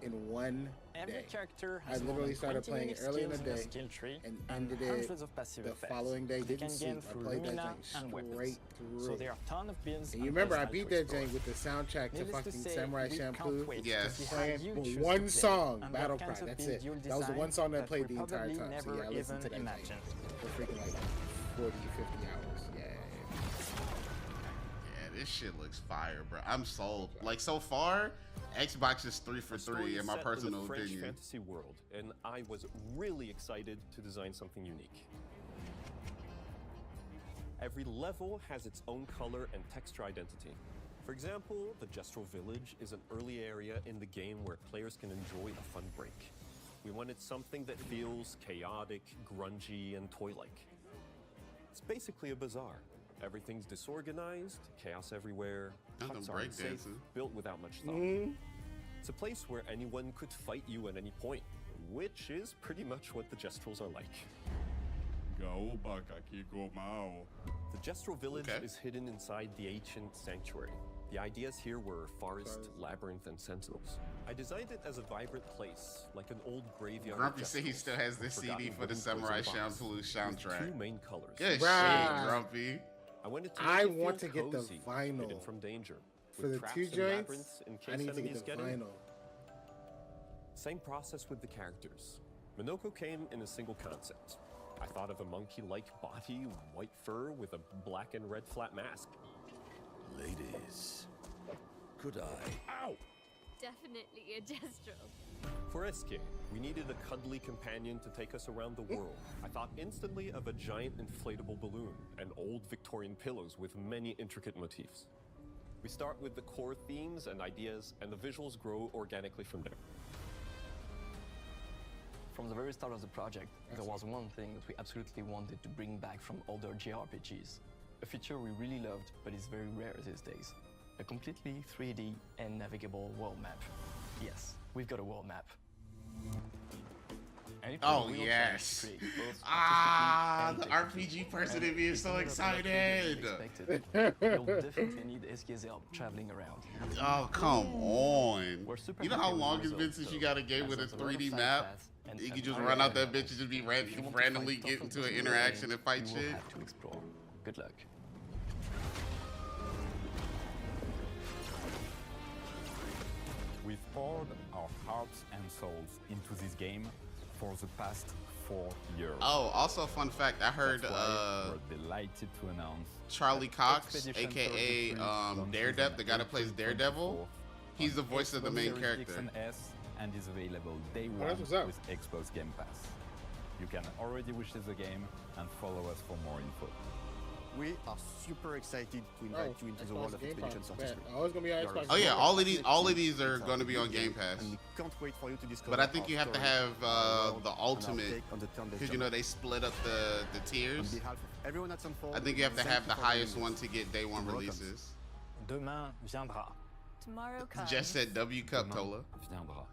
in one Every day. character I has literally started 20 playing it unique early in the skills day skill tree and and ended it hundreds of passive the effects following day. they Didn't can sleep. gain I through played that Lumina thing and weapons. straight through. So there are a ton of builds. And you and remember I personal beat to that explore. jank with the soundtrack to Needless fucking say, Samurai we Shampoo. can't wait to Yes. see how Playing you for choose one to play song, and Battle what Cry. kinds of That's build it. you'll That was the one design song that I that played we the entire probably time. So never yeah, I listened to even that imagined. for freaking like 40, 50 hours. Yeah. Yeah, this shit looks fire, bro. I'm sold. Like so far, Xbox is 3 for 3 in my personal in a French opinion. fantasy world, and I was really excited to design something unique. Every level has its own color and texture identity. For example, the Gestural Village is an early area in the game where players can enjoy a fun break. We wanted something that feels chaotic, grungy, and toy-like. It's basically a bazaar. Everything's disorganized, chaos everywhere, huts are unsafe, built without much thought. It's a place where anyone could fight you at any point, which is pretty much what the Gestrals are like. The Gestral Village is hidden inside the ancient sanctuary. The ideas here were forest, labyrinth, and sentinels. I designed it as a vibrant place, like an old graveyard. Grumpy said he still has the CD for the Samurai Champloo soundtrack. Two main colors. Good Right. shit, Grumpy. I wanted to I make it want feel to get the cozy, vinyl hidden from danger, for with the traps two and joints. labyrinths in I case need to enemies get the get in. vinyl. Same process with the characters. Minoko came in a single concept. I thought of a monkey-like body, white fur with a black and red flat mask. Ladies, could I? Ow! Definitely a Gestral. For SK, we needed a cuddly companion to take us around the world. I thought instantly of a giant inflatable balloon and old Victorian pillows with many intricate motifs. We start with the core themes and ideas, and the visuals grow organically from there. From the very start of the project, there was one thing that we absolutely wanted to bring back from older JRPGs. A feature we really loved, but is very rare these days. A completely 3D and navigable world map. Yes, we've got a world map. And it was Oh a real yes! challenge to create both Ah, the artistically RPG and person technically. in me is It's so a little bit more tricky than excited. expected. You'll definitely need SK's help traveling around. Oh come on! We're super You know how happy with the long it's been results, since so you got a game with a there's a lot of 3D side map? paths and You can and just other run out that elements. bitch and just be If you want to fight randomly tough get into an opposition interaction and fight you will shit. have to explore. Good luck. We've poured our hearts and souls into this game for the past 4 years. Oh, also fun fact, I heard That's why we're delighted to announce Charlie that Cox, Expedition aka 33 launches Daredevil, the guy that on plays April Daredevil, 24th he's the on voice of the Xbox main Series character. X and S, and is available day Oh, one that's what's up. with Xbox Game Pass. You can already wishlist the game and follow us for more info. We are super excited to invite you into the world of Game Expedition Pass. 33. Bet. Oh, it's gonna be on You are Xbox. Oh yeah, excited. all of these are It's going to be new on Game game, Pass. and we can't wait for you to discover But I think our you have to story, have our world, the and our ultimate, take on the turn-based because you know genre. they split up the On tiers. behalf of everyone at Sunfall, I think you have to thank have you the for highest joining one us. to get day one You're welcome. releases. Demain viendra. Tomorrow comes. Jess said W Cup Tola. Viendra.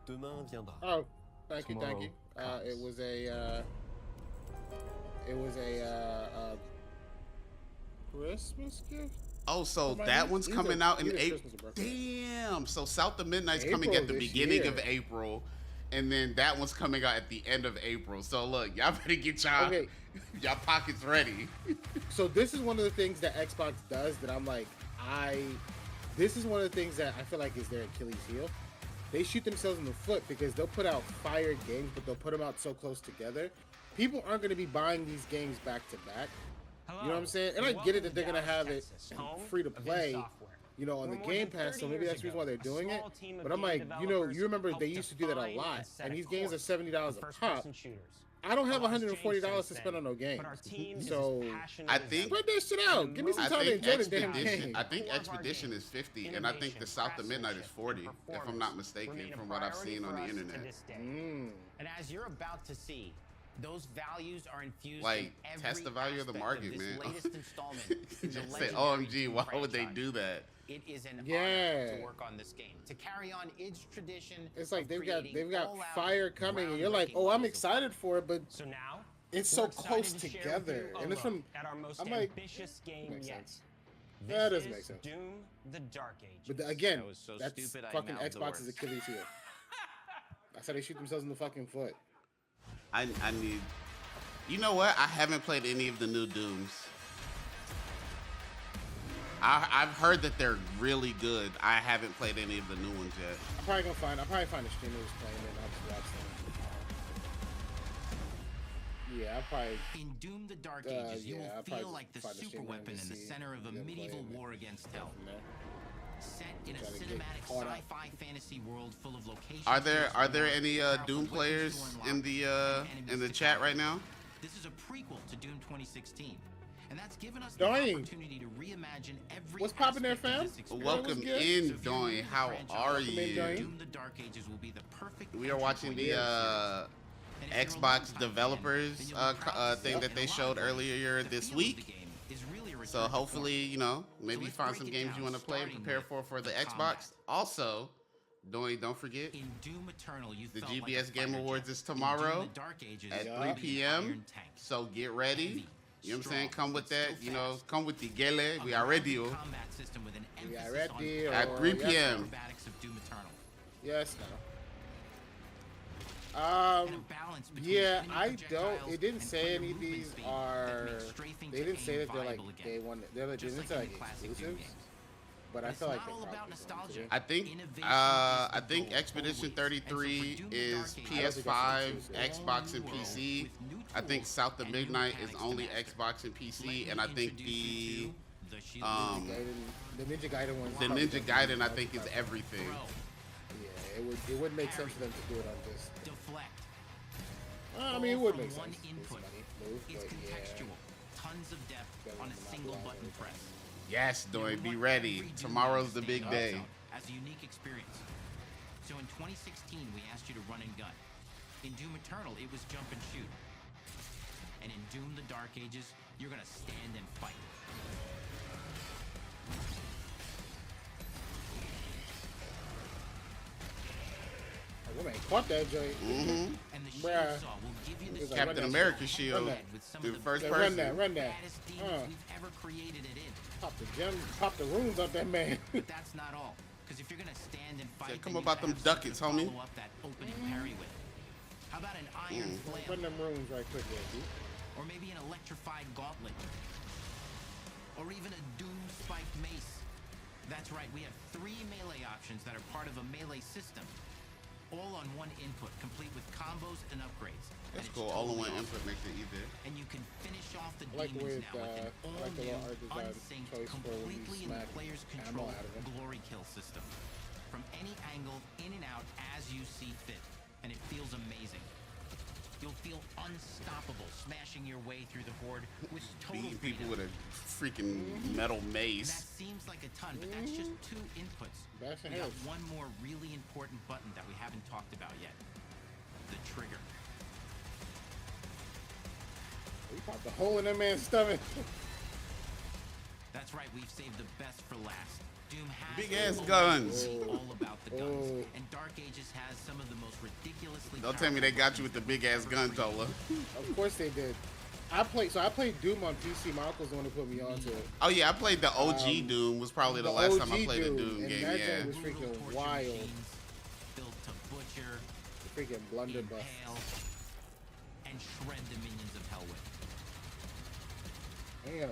Demain viendra. Oh, thank you, thank you. Tomorrow It was a Christmas gift. Oh, so For my that niece? one's Either- coming out in either April. Christmas or birthday. Damn. So South of Midnight's coming April at the this beginning year. of April, and then that one's coming out at the end of April. So look, y'all better get y'all y'all pockets ready. So this is one of the things that Xbox does that I'm like, this is one of the things that I feel like is their Achilles heel. They shoot themselves in the foot because they'll put out fire games, but they'll put them out so close together. people aren't going to be buying these games back to back. You know what I'm saying? And I get it that they're going to have it free to play, you know, on the Game Pass, so maybe that's the reason why they're doing it. But I'm like, you know, you remember they used to do that a lot, and these games are $70 a pop. I don't have $140 to spend on no game, so I think spread that shit out. Give me some time to enjoy the damn game. I think Expedition is 50, and I think the South of Midnight is 40, if I'm not mistaken, from what I've seen on the internet. And as you're about to see, those values are infused Like, in every test the value of the aspect market, this man. latest installment in the Just say, legendary OMG, Doom why would they franchise. do that? It is an honor Yeah. to work on this game, to carry on its tradition. It's like of they've got creating all-out, fire coming, and you're like, oh, I'm excited for it, but So now, it's we're so excited close to share with together, you a and it's look from. at our most I'm like, ambitious game makes yet. sense. This That doesn't is make sense. Doom: The Dark Ages. But again, That was so that's stupid, I fucking mouthed the Xbox's words. Achilles heel. That's how they shoot themselves in the fucking foot. I need. You know what? I haven't played any of the new Dooms. I've heard that they're really good. I haven't played any of the new ones yet. I'll probably find a streamer who's playing it, and I'll just watch them. Yeah, I'll probably. In Doom: The Dark Ages, you I'll will probably feel like the find a super streamer weapon to in the see center of a them medieval playing it. war against hell. Set in a Gotta get cinematic caught up. sci-fi fantasy world full of locations. Are there any Doom players in the chat right now? This is a prequel to Doom 2016, and that's given us the Doing. opportunity to reimagine every. What's poppin' there, aspect of fam? this experience. Welcome So if in, you're Doing. new to How the franchise, are Welcome in, you? Doing. Doom: The Dark Ages will be the perfect. We are entry watching point. the Xbox developers thing that they showed earlier this week. So hopefully, you know, maybe find some games you want to play and prepare for the Xbox. Also, don't forget, In Doom Eternal, you the felt like a GBS Game fighter Awards jet. is In Doom: tomorrow The Dark Ages, at you'll 3 be an p.m. iron tank. So get ready. Heavy, You know what I'm saying? strong, Come with but that. still You know, fast. come with the gele. We are ready. A combat system with an We are emphasis on ready, At or 3 yes, p.m. acrobatics of Doom Eternal. Yes, no. And a balance between Yeah, enemy I don't. projectiles It didn't and say player any of movement these speed are. that makes strafing They to didn't say aim that they're like viable again. day one. They're like, they Just didn't like say in like the classic Doom exclusives. games. But I It's feel like not they're all about probably nostalgia. I think Innovation I is the think goal, Expedition always. 33 And so for Doom: The is Dark Ages, PS5, exclusive. Xbox, and All PC. new world with new I think tools South of and new Midnight is mechanics to only master. Xbox and PC, Let and me I think introduce you to the Shield The Ninja Gaiden one. the Ninja Gaiden I think is everything. Yeah, it would make sense for them to do it on this. Deflect. I mean, it would make One sense. input. Move, It's but yeah. contextual. Tons of depth Better on a than single Monopoly. button press. Yes, Doy, be ready. Every Doom Tomorrow's the stand big out day. As a unique experience. So in 2016, we asked you to run and gun. In Doom Eternal, it was jump and shoot. And in Doom: The Dark Ages, you're gonna stand and fight. Oh, woman caught that joint. Mm-hmm. And the Bruh. shield saw will give you the It's like, Captain run that America shit. shield, Run that. with some the of the first Yeah, person. Run that. baddest demons we've ever created it in. Pop the gem, pop the runes up that man. But that's not all. Because if you're gonna stand and fight, Come then you about gotta them have something ducats, to homie. follow up that opening parry with. How about an iron flail? Run them runes right quick, there, dude. Or maybe an electrified gauntlet. Or even a doom spiked mace. That's right, we have 3 melee options that are part of a melee system. All on one input, complete with combos and upgrades. That's And it's cool. All in totally one awesome. input makes it easier. And you can finish off the I like the way demons now with an I like the little art all-new, design unsynced, choice for when you completely in the smack player's ammo control out of it. glory kill system. From any angle, in and out, as you see fit. And it feels amazing. You'll feel unstoppable, smashing your way through the horde with total Beating people freedom. with a freaking metal And mace. that seems like a ton, but that's just 2 inputs. That's We got it. one more really important button that we haven't talked about yet. The trigger. You popped a hole in that man's stomach. That's right, we've saved the best for last. Doom has Big ass always guns. been all about the guns. Oh. And Dark Ages has some of the most ridiculously Don't tell me they got you with the big ass gun, Tola. Of course they did. I played Doom on PC. My uncle's the one who put me onto it. Oh yeah, I played the OG Doom. Was probably the last time I OG played a Doom and game. that Yeah. joint was freaking torture wild. machines built to butcher, Freaking blunderbuss. impale, and shred the minions of hell with. Damn.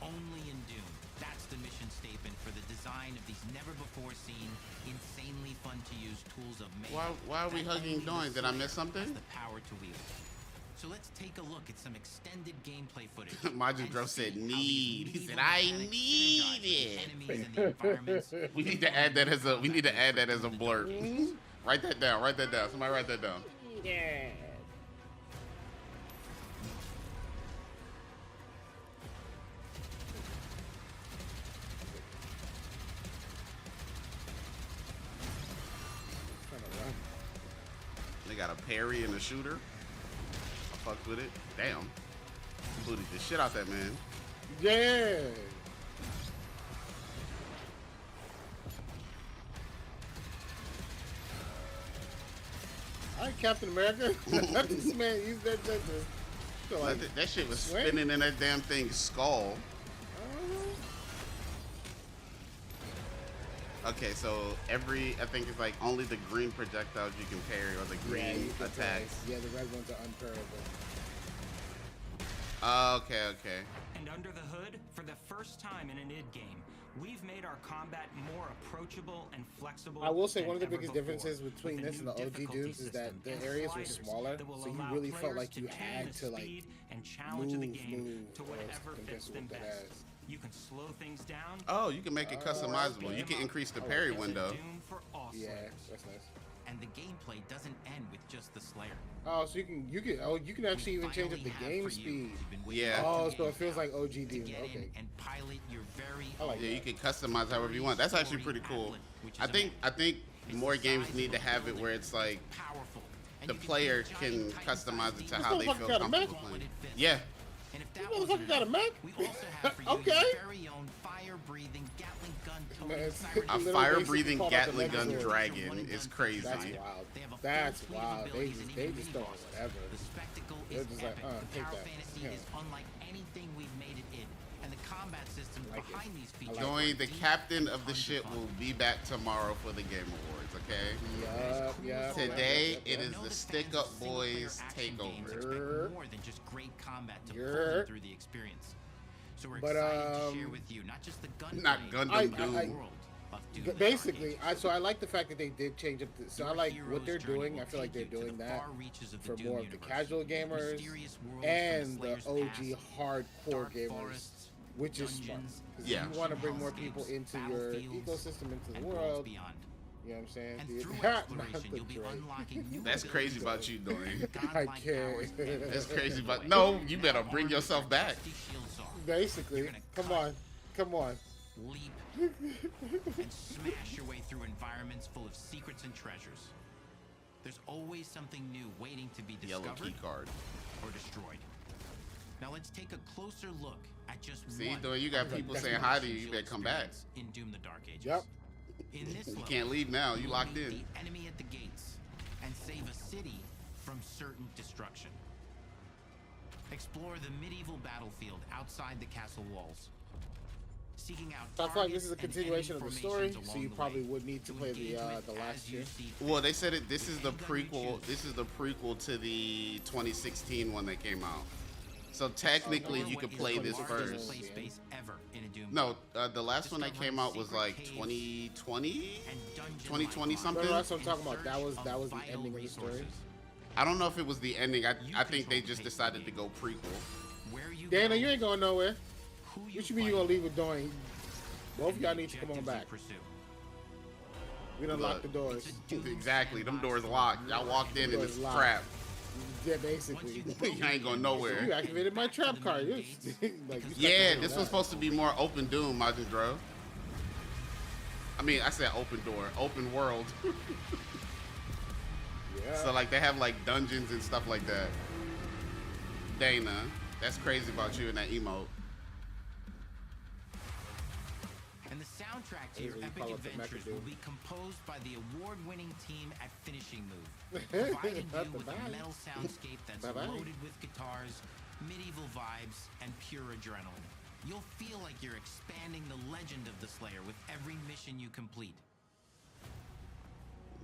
Only in Doom. That's the mission statement for the design of these never-before-seen, insanely fun-to-use tools of mayhem. Why are we that hugging only the Doing? Did I Slayer miss something? has the power to wield. So let's take a look at some extended gameplay footage. Majin Dro said need. He said I need it. We need to add that as a blurb. Write that down. Write that down. Somebody write that down. Yeah. They got a parry and a shooter. I fucked with it. Damn. Booted the shit out that man. Yeah. All right, Captain America. Let this man use that That shit was spinning in that damn thing's skull. Okay, so I think it's like only the green projectiles you can parry or the green attacks. Yeah, the red ones are unparable. Okay. And under the hood, for the first time in an id game, we've made our combat more approachable and flexible. I will say one of the biggest differences between this and the OG Dooms is that the areas were smaller, so you really felt like you had to like move to whatever fits them best. You can slow things down. Oh, you can make it customizable. You can increase the parry window. Yeah, that's nice. And the gameplay doesn't end with just the Slayer. Oh, so you can actually even change up the game speed. Yeah. Oh, so it feels like OG Doom. Okay. And pilot your very Yeah, you can customize however you want. That's actually pretty cool. I think more games need to have it where it's like the player can customize it to how they feel comfortable playing. Yeah. And if that motherfucker got a mech? We also have for you Okay. your very own fire-breathing Gatling gun totem. A fire-breathing Gatling gun dragon is crazy. That's wild. That's wild. They just don't whatever. The spectacle They're is just epic. like, take Tower that. Fantasy Yeah. is unlike anything we've made it in. And the combat systems behind these features. Joey, the captain of the ship, will be back tomorrow for the Game Awards, okay? Yep. Today, it is the Stick Up Boys takeover. More than just great combat to pull you through the experience. So we're excited to share with you not just the gunplay, Not Gundam Doom. world of Doom. Basically, I like the fact that they did change up. So I like what they're doing. I feel like they're doing that for more of the casual gamers and the OG hardcore gamers, which is smart. Yeah. You want to bring more people into your ecosystem, into the world. You know what I'm saying? That's crazy about you, Dory. I can't. That's crazy about. No, you better bring yourself back. Basically, come on. Leap and smash your way through environments full of secrets and treasures. There's always something new waiting to be discovered Yellow key card. or destroyed. Now let's take a closer look at just See, one. Dory, you got people saying hi to you. You better come back. In Doom: The Dark Ages. Yep. In this You level, can't leave now. You will locked meet in. The enemy at the gates and save a city from certain destruction. Explore the medieval battlefield outside the castle walls. Seeking out So I feel like this is a targets and continuation of enemy the story, formations so along you the probably way. would need to play the last year. Well, they said it. This is the prequel. This is the prequel to the 2016 one that came out. So technically, you could play this first. No, the last one that came out was like 2020, 2020 something. But that's what I'm talking about. That was the ending of the story. I don't know if it was the ending. I think they just decided to go prequel. Dana, you ain't going nowhere. What you mean you gonna leave with Doing? Both of y'all need to come on back. We done locked the doors. Exactly, them doors locked. Y'all walked in and it's Doors locked. crap. Yeah, basically. You ain't going nowhere. You activated my trap card. Yeah, this was supposed to be more open Doom, Majin Dro. I mean, I said open door, open world. Yeah. So like they have like dungeons and stuff like that. Dana, that's crazy about you in that emote. And the soundtrack to your epic adventures will be composed by the award-winning team at Finishing Move, providing you with a metal soundscape that's loaded with guitars, medieval vibes, and pure adrenaline. You'll feel like you're expanding the legend of the Slayer with every mission you complete.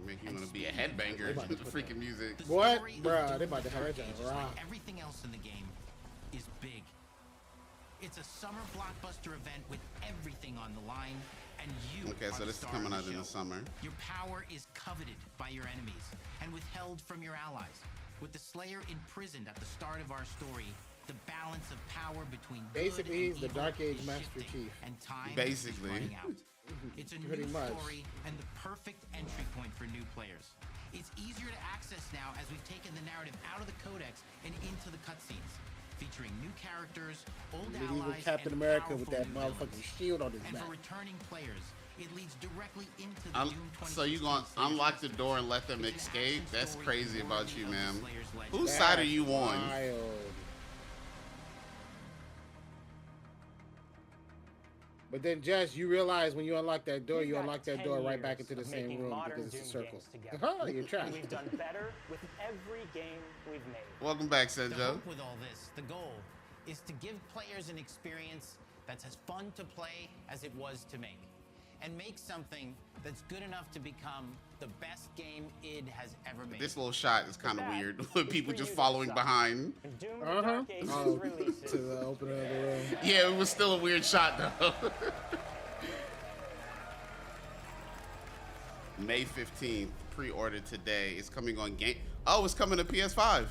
Make you want to be a headbanger with the freaking music. What? Bruh, they about to have that Just rock. like everything else in the game is big. It's a summer blockbuster event with everything on the line, and you Okay, so are the this is star coming of out the in show. the summer. Your power is coveted by your enemies and withheld from your allies. With the Slayer imprisoned at the start of our story, the balance of power between basically good he's and the Dark Age is Master shifting, Chief. and time Basically. is running out. It's a Pretty new much. story and the perfect entry point for new players. It's easier to access now as we've taken the narrative out of the codex and into the cutscenes, featuring new characters, old Medieval allies, Captain and America with powerful that new motherfucking villains. shield on his And back. for returning players, it leads directly into the Doom 2016 So you gonna Slayer unlock the systems. door and let them It's an escape? action That's story crazy about worthy you, of the man. Slayer's legend. Whose side are you on? Wild. But then, Jess, you realize when you unlock that door, you unlock that door right back into the same room because it's a circle. You're trapped. We've done better with every game we've made. Welcome back, The Senjo. hope with all this, the goal, is to give players an experience that's as fun to play as it was to make. And make something that's good enough to become the best game id has ever made. This little shot is kind of weird with people just following behind. Oh, to the opening of the room. Yeah, it was still a weird shot though. May 15th, pre-order today. It's coming on game. Oh, it's coming to PS5.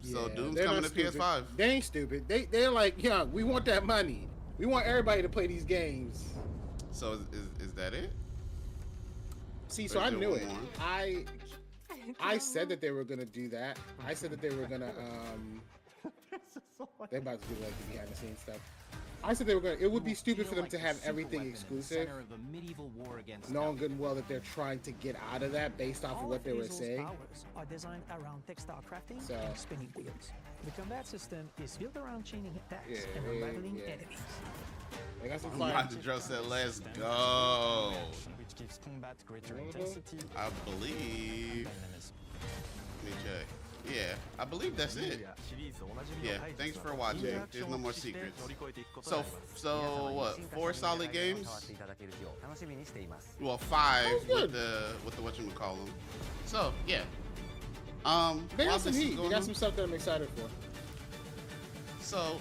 So Yeah, Doom's they're coming not to stupid. PS5. They ain't stupid. They're like, yeah, we want that money. We want everybody to play these games. So is that it? See, so Or I is there knew one it. more? I said that they were gonna do that. I said that they were gonna they're about to do like the behind the scenes stuff. I said they were gonna. It would be stupid for them to have everything exclusive, Center of a medieval war against knowing good and well that they're trying to get out of that based off of what they were saying. Powers are designed around textile crafting So- and spinning wheels. The combat system is built around chaining attacks Yeah, and yeah, unraveling yeah. enemies. They got some I'm fire. about to draw said, let's go. Which gives combat greater intensity. I believe. Let me check. Yeah, I believe that's it. Yeah, thanks for watching. There's no more secrets. So what? 4 solid games? Well, 5 with the whatchamacallit. So yeah. They while got some this is heat. They going got on- some stuff that I'm excited for. So,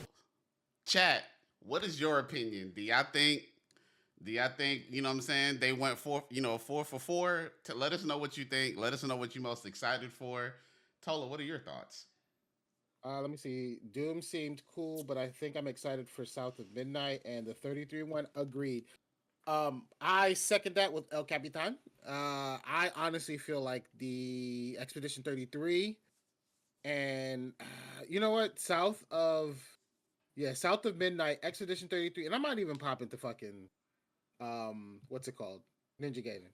chat, what is your opinion? Do y'all think, you know what I'm saying, they went 4 for 4? Let us know what you think. Let us know what you're most excited for. Tola, what are your thoughts? Let me see. Doom seemed cool, but I think I'm excited for South of Midnight and the 33 one. Agreed. I second that with El Capitan. I honestly feel like the Expedition 33 and you know what? South of Midnight, Expedition 33, and I might even pop into fucking what's it called? Ninja Gaming.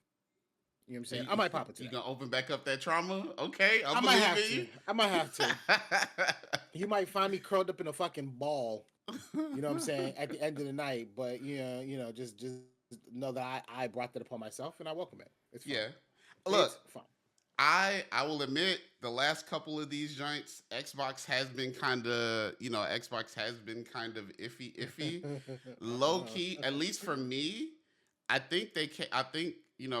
You know what I'm saying? I might pop into You that. gonna open back up that trauma? Okay, I might have believing to. I might have to. You might find me curled up in a fucking ball. You know what I'm saying? At the end of the night, but just know that I brought that upon myself and I welcome it. It's fun. Yeah. Look, It's fun. I will admit the last couple of these joints, Xbox has been kind of iffy. Low key, at least for me, I think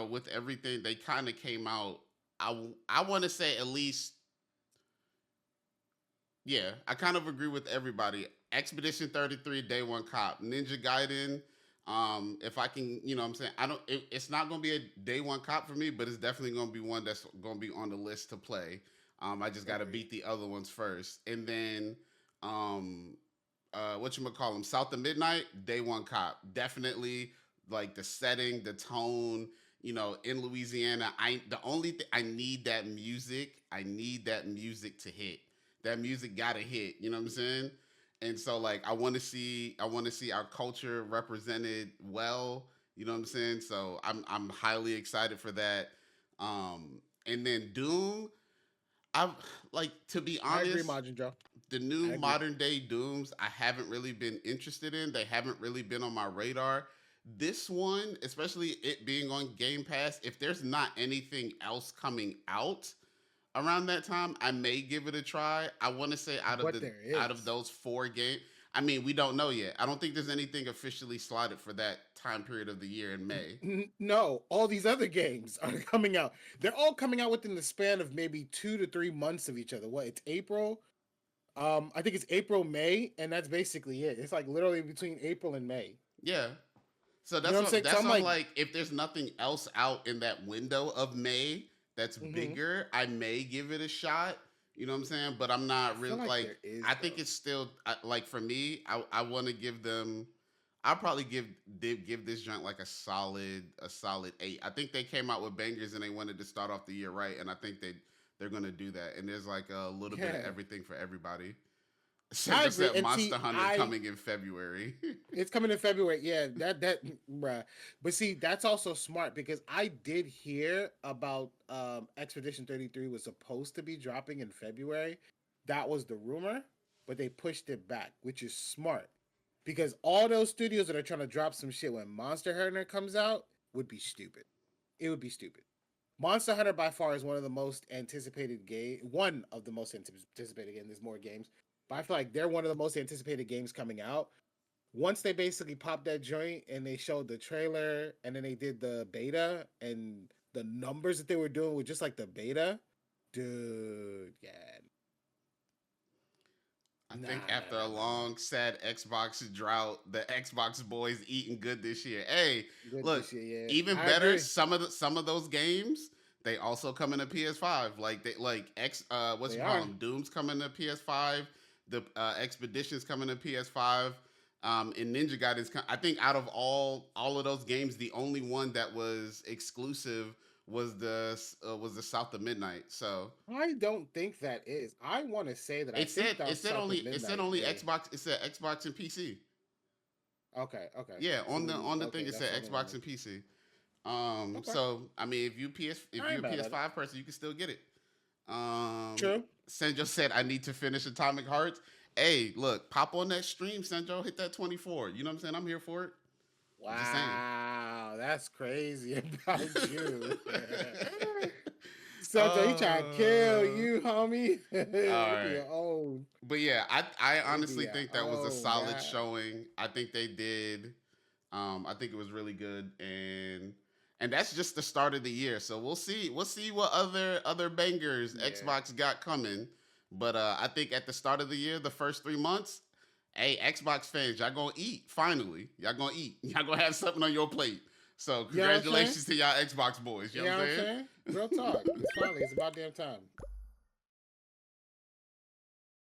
with everything they kind of came out. I want to say at least. Yeah, I kind of agree with everybody. Expedition 33, Day One Cop, Ninja Gaiden. If I can, you know what I'm saying? It's not going to be a Day One Cop for me, but it's definitely going to be one that's going to be on the list to play. I just got to beat the other ones first. And then, whatchamacallit, South of Midnight, Day One Cop. Definitely, like, the setting, the tone, in Louisiana. I need that music. I need that music to hit. That music gotta hit, you know what I'm saying? And so like I want to see our culture represented well, you know what I'm saying? So I'm highly excited for that. And then Doom, to be honest, I agree, Majin Joe. the new modern day Dooms I haven't really been interested in. They haven't really been on my radar. This one, especially it being on Game Pass, if there's not anything else coming out around that time, I may give it a try. I want to say out of those 4 games, I mean, we don't know yet. I don't think there's anything officially slotted for that time period of the year in May. No, all these other games are coming out. They're all coming out within the span of maybe 2 to 3 months of each other. What? It's April. I think it's April, May, and that's basically it. It's like literally between April and May. Yeah. So that's You know what I'm saying. That's why I'm like, if there's nothing else out in that window of May, that's bigger, I may give it a shot. You know what I'm saying? But I'm not really like like. there is, I think it's still like for me. I want to give them. I'll probably give this joint like a solid 8. I think they came out with bangers and they wanted to start off the year right, and I think they're gonna do that. And there's like a little bit of everything for everybody. I Just agree. that And Monster see, Hunter coming in February. it's coming in February. Yeah, that bruh. But see, that's also smart because I did hear about Expedition 33 was supposed to be dropping in February. That was the rumor, but they pushed it back, which is smart. Because all those studios that are trying to drop some shit when Monster Hunter comes out would be stupid. It would be stupid. Monster Hunter by far is one of the most anticipated one of the most anticipated games. There's more games, but I feel like they're one of the most anticipated games coming out. Once they basically popped that joint and they showed the trailer and then they did the beta and the numbers that they were doing with just like the beta, dude, yeah. I think after a long, sad Xbox drought, the Xbox boys eating good this year. Hey, look, even I better. agree. Some of those games they also come in a PS5. Like what's They it are. called? Doom's coming to PS5. The Expedition's coming to PS5. And Ninja Gaiden's. I think out of all of those games, the only one that was exclusive was the South of Midnight. So I don't think that is. I want to say that it said only Xbox. It said Xbox and PC. Okay. Yeah, on the okay, thing it that's said the only Xbox one. and PC. Okay. So I mean, if you're a mad at PS5 person, you can still get it. True. Senjo said, "I need to finish Atomic Hearts." Hey, look, pop on that stream, Senjo. Hit that 24. You know what I'm saying? I'm here for it. Wow, that's crazy about you. Senjo, he trying to kill you, homie. All right. You're old. But yeah, I honestly think that was a Oh, solid God. showing. I think they did. I think it was really good, and that's just the start of the year. So we'll see what other bangers Xbox got coming. But I think at the start of the year, the first 3 months, hey, Xbox fans, y'all gonna eat finally. Y'all gonna eat. Y'all gonna have something on your plate. So congratulations to y'all Xbox boys. You know what I'm saying? Real talk. It's finally, it's about damn time.